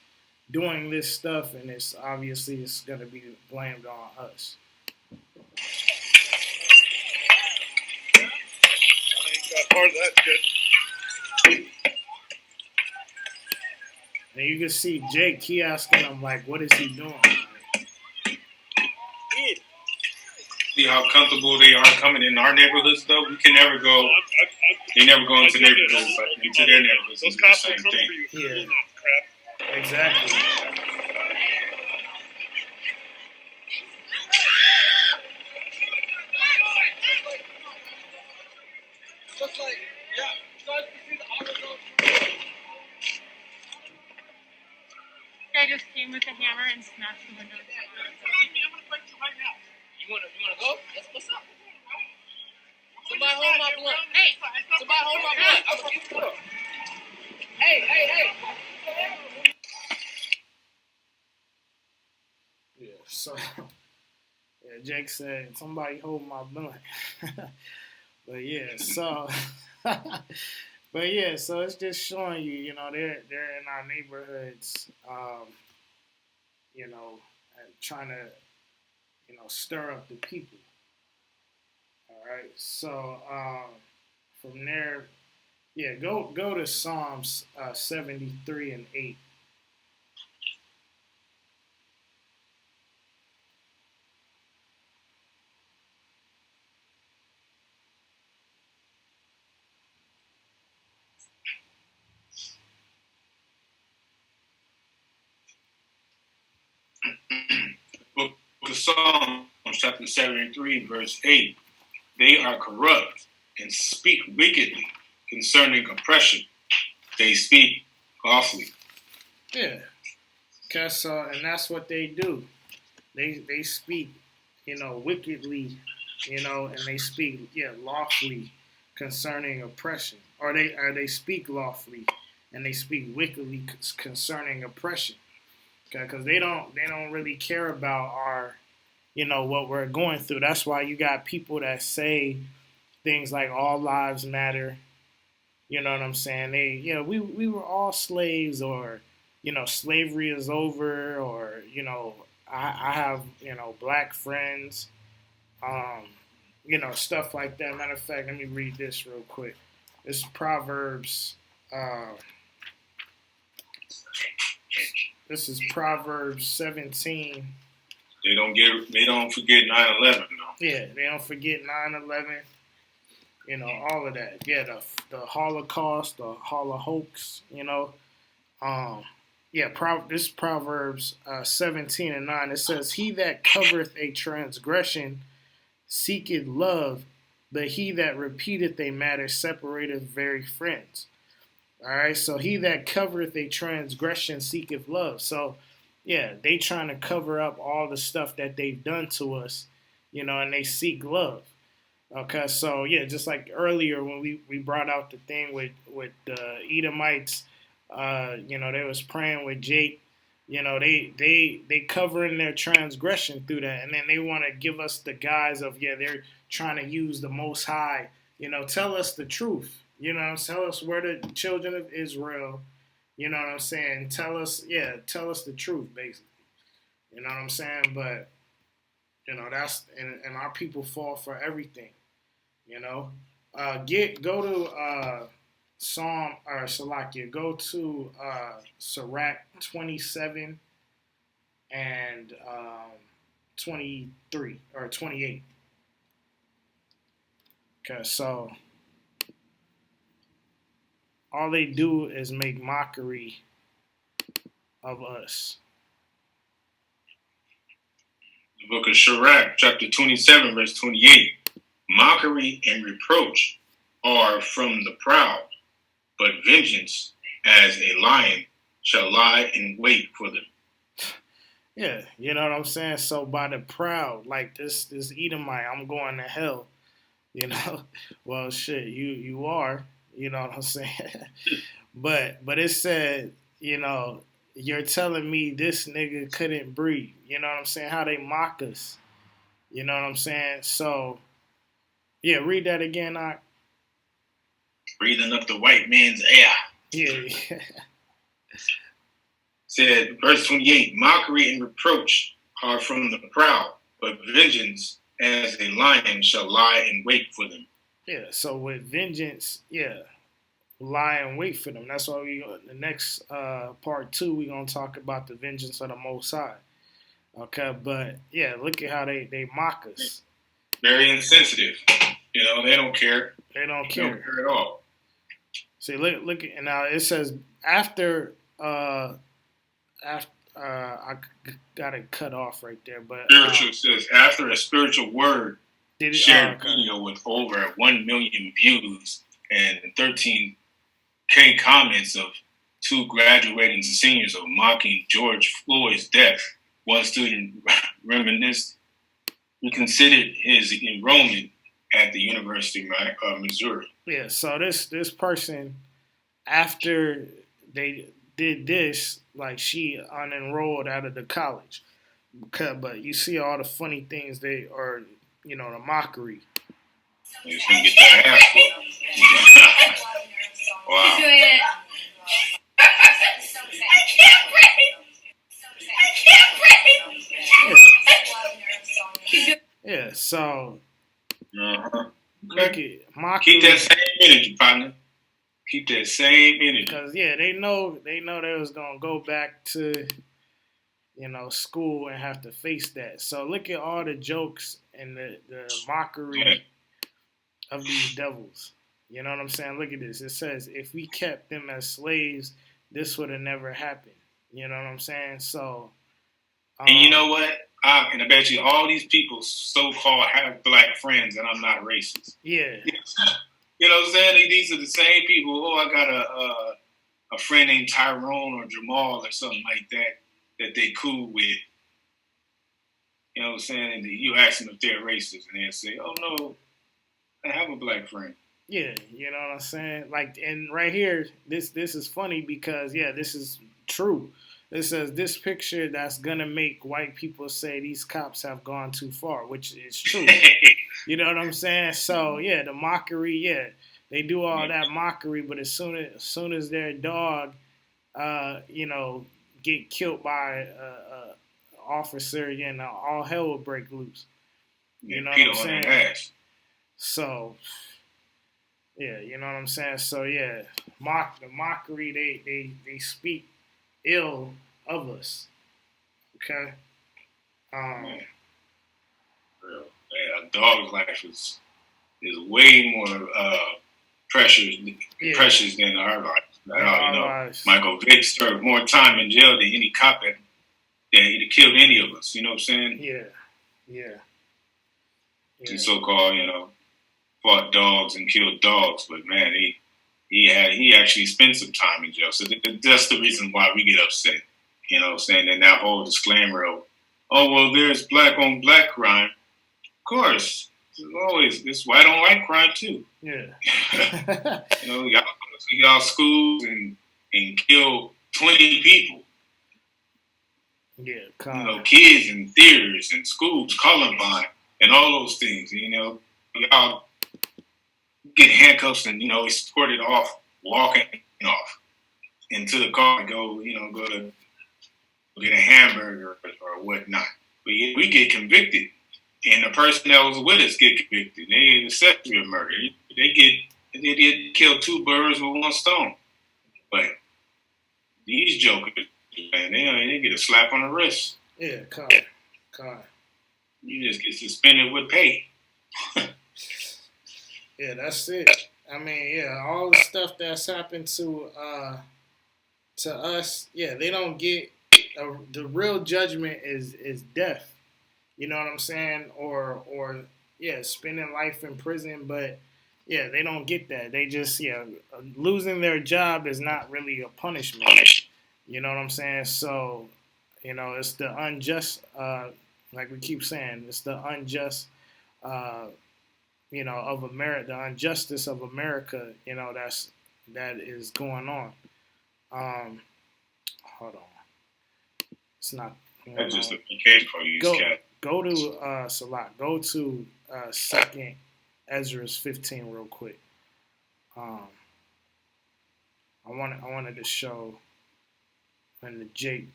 doing this stuff, and it's going to be blamed on us. Part of that shit. And you can see Jake, he asking him, like, what is he doing?
See how comfortable they are coming in our neighborhoods, though? We can never go. They never go into neighborhoods, but into their neighborhoods. Those cops the same thing.
Yeah. Exactly.
Just like, yeah.
Guy just came with a hammer and smashed the window.
I'm gonna break you right now. You wanna go? What's up? Somebody hold my blunt. Hey! Somebody hold my blunt. I'm gonna keep it up. Hey!
Yeah, so Jake said, somebody hold my blunt. But yeah, so so it's just showing you, they're in our neighborhoods, trying to, stir up the people. All right, so from there, go to Psalms 73 and 8.
Book of Psalms, chapter 73, verse 8. They are corrupt and speak wickedly concerning oppression. They speak lawfully.
Yeah. Okay, so, and that's what they do. They speak, wickedly, and they speak, lawfully concerning oppression. Or they speak lawfully, and they speak wickedly concerning oppression. Okay, because they don't really care about our, what we're going through. That's why you got people that say things like all lives matter. You know what I'm saying? We were all slaves, or slavery is over, or I have black friends, stuff like that. Matter of fact, let me read this real quick. This is Proverbs. This is Proverbs 17.
They don't forget 9/11 though.
Yeah, they don't forget 9/11. All of that. Yeah, the Holocaust, the Holocaust. This is Proverbs 17:9. It says, "He that covereth a transgression seeketh love, but he that repeateth a matter separateth very friends." All right, so he that covereth a transgression seeketh love. So, yeah, they trying to cover up all the stuff that they've done to us, and they seek love. Okay, so yeah, just like earlier when we brought out the thing with the Edomites, they was praying with Jake. They covering their transgression through that, and then they want to give us the guise of they're trying to use the Most High. Tell us the truth. Tell us where the children of Israel. You know what I'm saying? Tell us the truth, basically. You know what I'm saying? But that's and our people fall for everything. Go to Psalm or Salakia. Go to Sirach 27 and 23 or 28. Okay, so all they do is make mockery of us.
The book of Sirach, chapter 27, verse 28. Mockery and reproach are from the proud, but vengeance as a lion shall lie in wait for them.
Yeah, you know what I'm saying? So by the proud, like this Edomite, I'm going to hell. Well, shit, you are. You know what I'm saying? but it said, you're telling me this nigga couldn't breathe. You know what I'm saying? How they mock us. You know what I'm saying? So, yeah, read that again, Doc.
Breathing up the white man's air.
Yeah.
Said, verse 28, mockery and reproach are from the proud, but vengeance as a lion shall lie in wait for them.
Yeah, so with vengeance, lie and wait for them. That's why the next part 2, we're going to talk about the vengeance of the Most High. Okay, but yeah, look at how they mock us.
Very insensitive. They don't care.
They don't care.
They don't care at all.
See, look at now. It says after I got it cut off right there, but
spiritual says after a spiritual word shared video with over 1 million views and 13K comments of 2 graduating seniors of mocking George Floyd's death. One student reminisced. He considered his enrollment at the University of Missouri.
Yeah, so this person, after they did this, like she unenrolled out of the college. But you see all the funny things they are, the mockery.
He's gonna get that ass whooped. Wow.
Yeah, so
look at mockery. Keep that same energy, partner. Keep that same energy.
Because they know they was gonna go back to school and have to face that. So look at all the jokes and the mockery of these devils. You know what I'm saying? Look at this. It says, if we kept them as slaves, this would have never happened. You know what I'm saying? So,
and you know what? And I bet you all these people so-called have black friends, and I'm not racist.
Yeah.
You know what I'm saying? These are the same people. Oh, I got a friend named Tyrone or Jamal or something like that they cool with. You know what I'm saying? And you ask them if they're racist, and they'll say, oh, no, I have a black friend.
Yeah, you know what I'm saying? Like, and right here, this is funny because this is true. It says this picture that's gonna make white people say these cops have gone too far, which is true. You know what I'm saying? So the mockery, they do all that mockery, but as soon as their dog, get killed by a officer, all hell will break loose. You know what I'm saying? So. Yeah, you know what I'm saying? So the mockery, they speak ill of us. Okay?
A dog's life is way more precious than our lives. Michael Vick served more time in jail than any cop that killed any of us. You know what I'm saying?
Yeah.
The so-called, fought dogs and killed dogs, but man, he actually spent some time in jail. So that's the reason why we get upset. You know what I'm saying? And that whole disclaimer of, oh, well, there's black on black crime. Of course. Always. This is why I don't like crime, too.
Yeah.
Y'all go to y'all schools and kill 20 people.
Yeah.
Kids in theaters and schools, Columbine, and all those things. Y'all get handcuffs and, escorted off, walking off into the car and go to get a hamburger or whatnot. But we get convicted, and the person that was with us get convicted. They accused of murder. They did kill 2 birds with 1 stone. But these jokers, man, they get a slap on the wrist.
Yeah, God.
You just get suspended with pay.
Yeah, that's it. I mean, all the stuff that's happened to us, they don't get the real judgment is death. You know what I'm saying? Or spending life in prison, but they don't get that. They just losing their job is not really a punishment. You know what I'm saying? So, it's the unjust like we keep saying, it's the unjust of America, the injustice of America, that is going on. Hold on. It's not.
That's just a case for you, Cat.
Go to Salat. Go to 2nd Ezra 15 real quick. I wanted to show when the Jake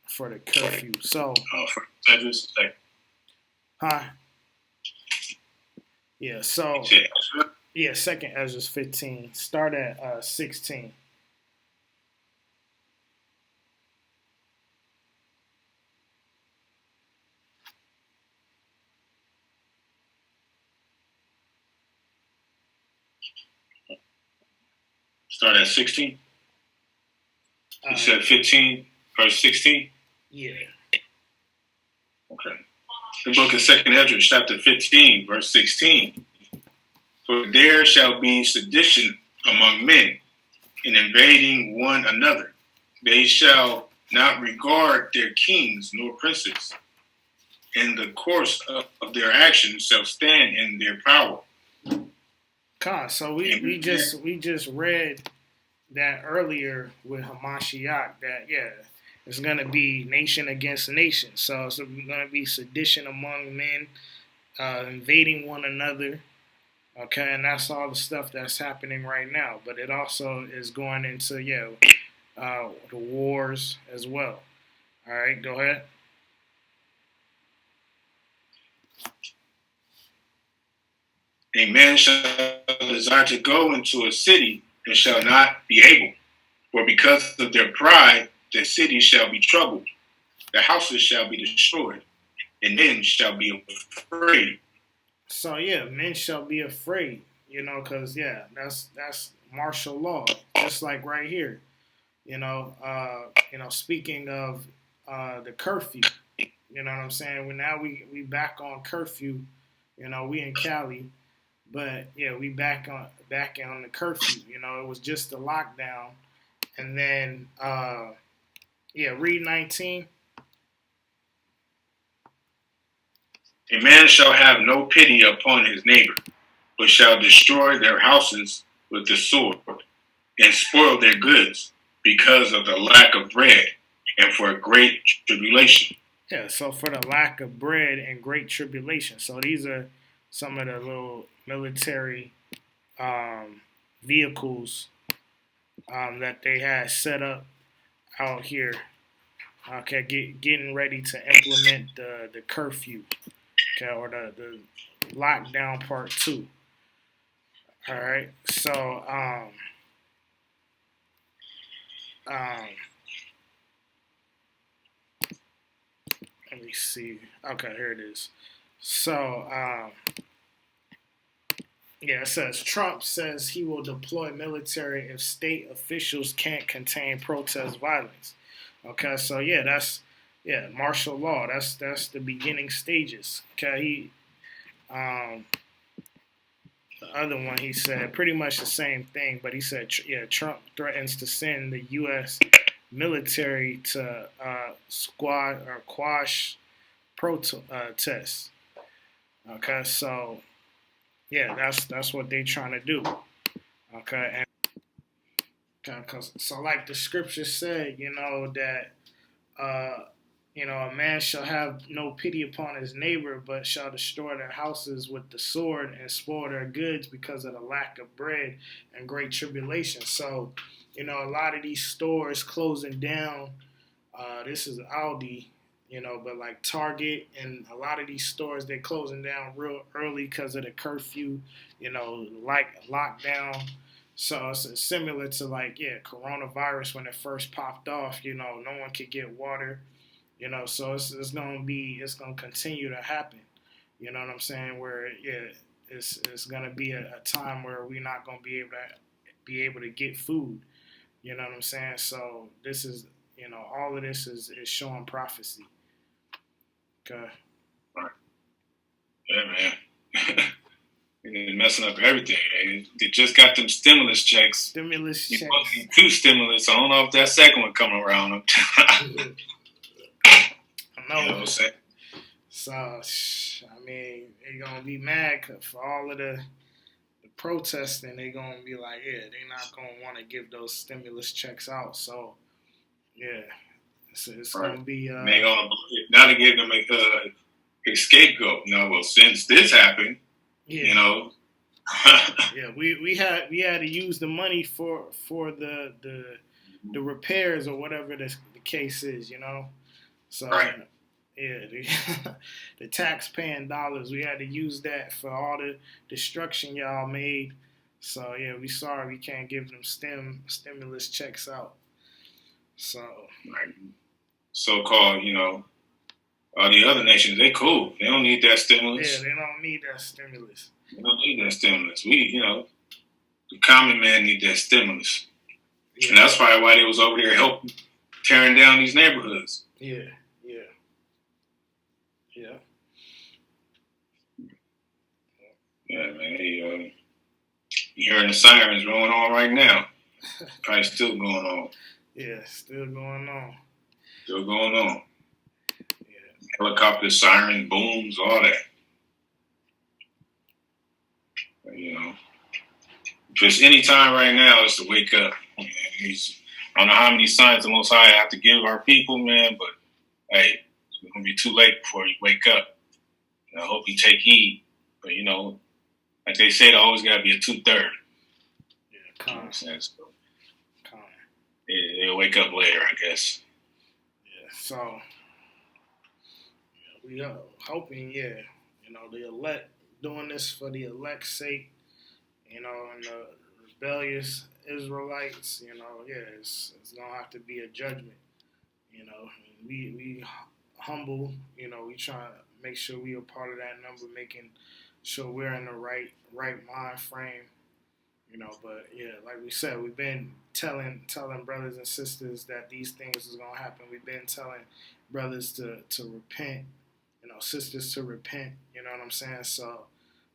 for the curfew. So.
For Ezra's second.
Huh? Yeah. So. 2nd Ezra 15. Start at 16.
Start at 16? You said 15, verse 16?
Yeah.
Okay. The book of 2nd Ezra, chapter 15, verse 16. For there shall be sedition among men, in invading one another. They shall not regard their kings nor princes, and the course of their actions shall stand in their power.
So we just read that earlier with Hamashiach that it's gonna be nation against nation. So it's gonna be sedition among men, invading one another. Okay, and that's all the stuff that's happening right now. But it also is going into the wars as well. All right, go ahead.
A man shall desire to go into a city and shall not be able, for because of their pride the city shall be troubled, the houses shall be destroyed, and men shall be afraid.
So men shall be afraid, because that's martial law, just like right here. Speaking of the curfew, you know what I'm saying? We back on curfew, we in Cali. But we back on the curfew. It was just a lockdown, and then read 19.
A man shall have no pity upon his neighbor, but shall destroy their houses with the sword, and spoil their goods because of the lack of bread and for great tribulation.
Yeah, so for the lack of bread and great tribulation. So these are some of the little military vehicles that they had set up out here. Okay, getting ready to implement the curfew, okay, or the lockdown part 2. All right, so let me see. Okay, here it is. So yeah, it says Trump says he will deploy military if state officials can't contain protest violence. Okay, so yeah, that's martial law. That's the beginning stages. Okay, the other one he said pretty much the same thing, but he said Trump threatens to send the U.S. military to squad or quash protests. Okay, so yeah, that's what they trying to do. Okay, and so like the scripture said, that a man shall have no pity upon his neighbor, but shall destroy their houses with the sword and spoil their goods because of the lack of bread and great tribulation. So, a lot of these stores closing down. This is Aldi, but like Target and a lot of these stores, they're closing down real early because of the curfew, like lockdown. So it's similar to coronavirus when it first popped off. No one could get water. So it's gonna continue to happen. You know what I'm saying? Where it's gonna be a time where we're not gonna be able to get food. You know what I'm saying? So this is all of this is showing prophecy. Okay.
Right. Yeah, man. They're messing up everything. They just got them stimulus checks. You supposed to get 2 stimulus. I don't know if that second one coming around.
I know.
You know what I'm saying?
So, I mean, they're going to be mad for all of the protesting. They're going to be like, they're not going to want to give those stimulus checks out. So, yeah, it's
right.
going to be...
they're going to now to give them a scapegoat. Well, since this happened,
yeah, we had to use the money for the repairs or whatever the case is, So,
right.
The tax-paying dollars, we had to use that for all the destruction y'all made. So, we sorry we can't give them stimulus checks out. So,
right. So-called, all the other nations, they cool. They don't need that stimulus.
Yeah, they don't need that stimulus.
They don't need that stimulus. We, the common man need that stimulus. Yeah. And that's probably why they was over there helping tearing down these neighborhoods.
Yeah.
Yeah, man. You're hearing the sirens going on right now. Probably still going on.
Yeah, still going on.
Still going on. Yeah. Helicopter, siren, booms, all that. But, just any time right now is to wake up. I don't know how many signs the Most High have to give our people, man, but hey, it's going to be too late before you wake up. And I hope you take heed. But, like they say, it always got to be a 2/3.
Yeah, calm.
They'll wake up later, I guess.
Yeah, so we are hoping, the elect, doing this for the elect's sake, and the rebellious Israelites, it's going to have to be a judgment, we humble, we try to make sure we are part of that number, making sure we're in the right mind frame, but like we said, we've been telling brothers and sisters that these things is going to happen. We've been telling brothers to repent, sisters to repent, you know what I'm saying? So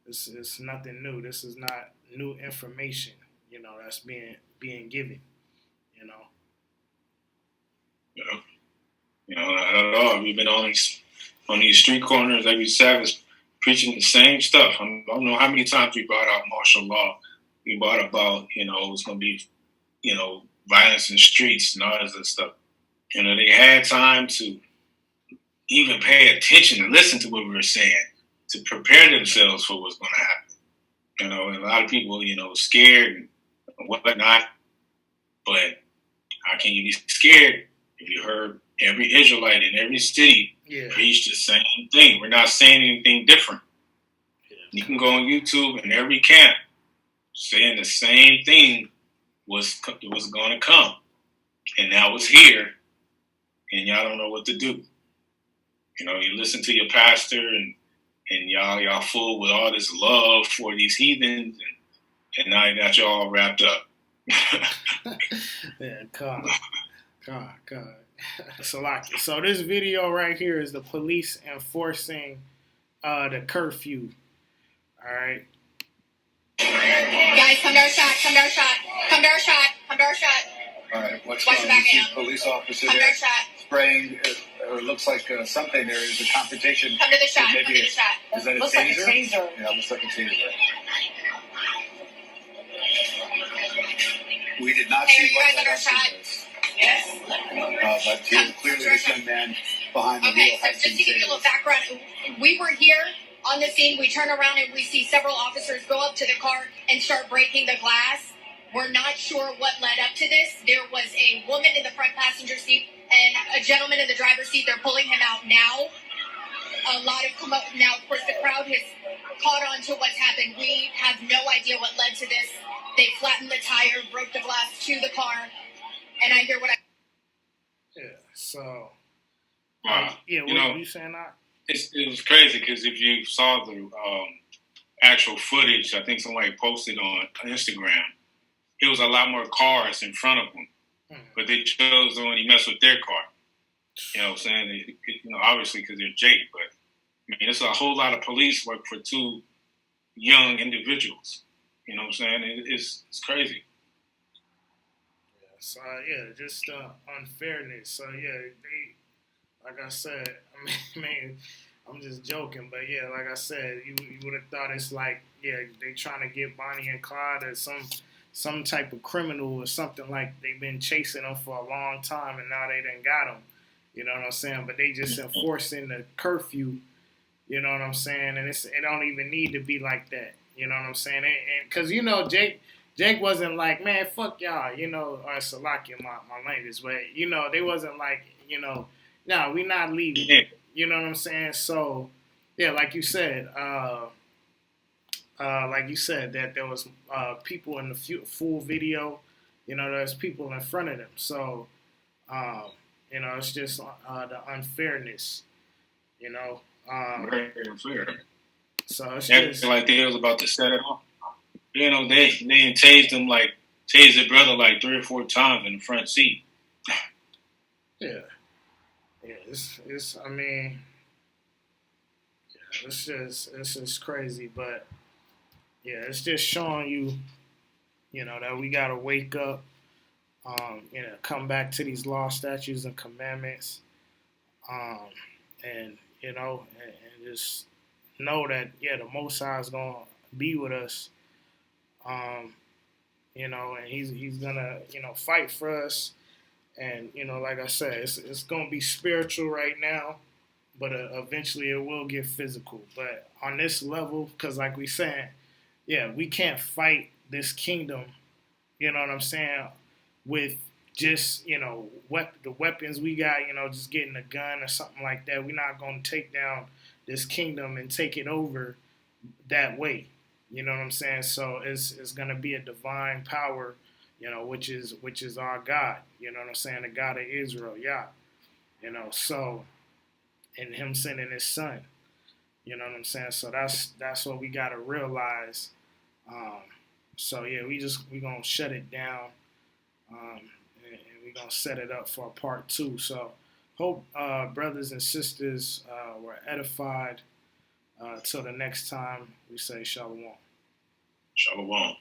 it's nothing new. This is not new information, that's being given,
Not at all. We've been on these street corners every Sabbath preaching the same stuff. I don't know how many times we brought out martial law. We brought about, it's going to be, violence in the streets and all this other stuff. They had time to even pay attention and listen to what we were saying, to prepare themselves for what's going to happen. And a lot of people, scared and whatnot. But how can you be scared if you heard every Israelite in every city preach the same thing? We're not saying anything different. Yeah. You can go on YouTube and every camp saying the same thing was going to come. And now it's here. And y'all don't know what to do. You listen to your pastor and y'all full with all this love for these heathens, and now you got y'all wrapped up.
Yeah, God. So this video right here is the police enforcing the curfew. All right.
Guys, come to our shot.
All right, what's going on? You see police officer there spraying, or it looks like something there is a confrontation.
Come to the shot.
Is that a
looks
taser?
Like a taser.
Yeah, it looks like a taser. We did not see what led up to this.
Yes.
But clearly this young man behind the wheel has
just to give you a little background, we were here on the scene. We turn around and we see several officers go up to the car and start breaking the glass. We're not sure what led up to this. There was a woman in the front passenger seat and a gentleman in the driver's seat. They're pulling him out now. A lot of now, of course, the crowd has caught on to what's happened. We have no idea what led to this. They flattened the tire, broke the glass to the car, and I hear what I...
Yeah, so...
Wow.
What were you saying, that?
It was crazy, because if you saw the actual footage, I think somebody posted on Instagram, it was a lot more cars in front of them, but they chose to only mess with their car. You know what I'm saying? Obviously because they're Jake, but I mean, it's a whole lot of police work for two young individuals. You know what I'm saying? It's crazy.
Yeah, so just unfairness. So they, like I said, I mean, I'm just joking, but yeah, like I said, you would have thought it's like, they trying to get Bonnie and Clyde as some type of criminal or something, like they've been chasing them for a long time and now they done got them. You know what I'm saying? But they just enforcing the curfew. You know what I'm saying? And it don't even need to be like that. You know what I'm saying? And because Jake wasn't like, man, fuck y'all. Or Salakia, my language, but they wasn't like, no, we not leaving.
Yeah.
You know what I'm saying? So yeah, like you said, that there was people in the full video. There's people in front of them. So it's just the unfairness.
Very unfair.
So it's
just like they was about to set it off. They tased him tased their brother 3 or 4 times in the front seat.
Yeah. It's I mean, it's just crazy, but it's just showing you, that we gotta wake up, come back to these law, statutes, and commandments, and just know that the Most High is gonna be with us, and he's gonna fight for us, and like I said, it's gonna be spiritual right now, but eventually it will get physical. But on this level, because like we saying, we can't fight this kingdom, you know what I'm saying, with just, the weapons we got, just getting a gun or something like that. We're not going to take down this kingdom and take it over that way. You know what I'm saying? So it's going to be a divine power, which is our God. You know what I'm saying? The God of Israel, Yah. So, and him sending his son. You know what I'm saying? So that's what we got to realize. We're going to shut it down. And we're going to set it up for a part 2. So hope brothers and sisters were edified. Till the next time, we say shalom.
Shalom.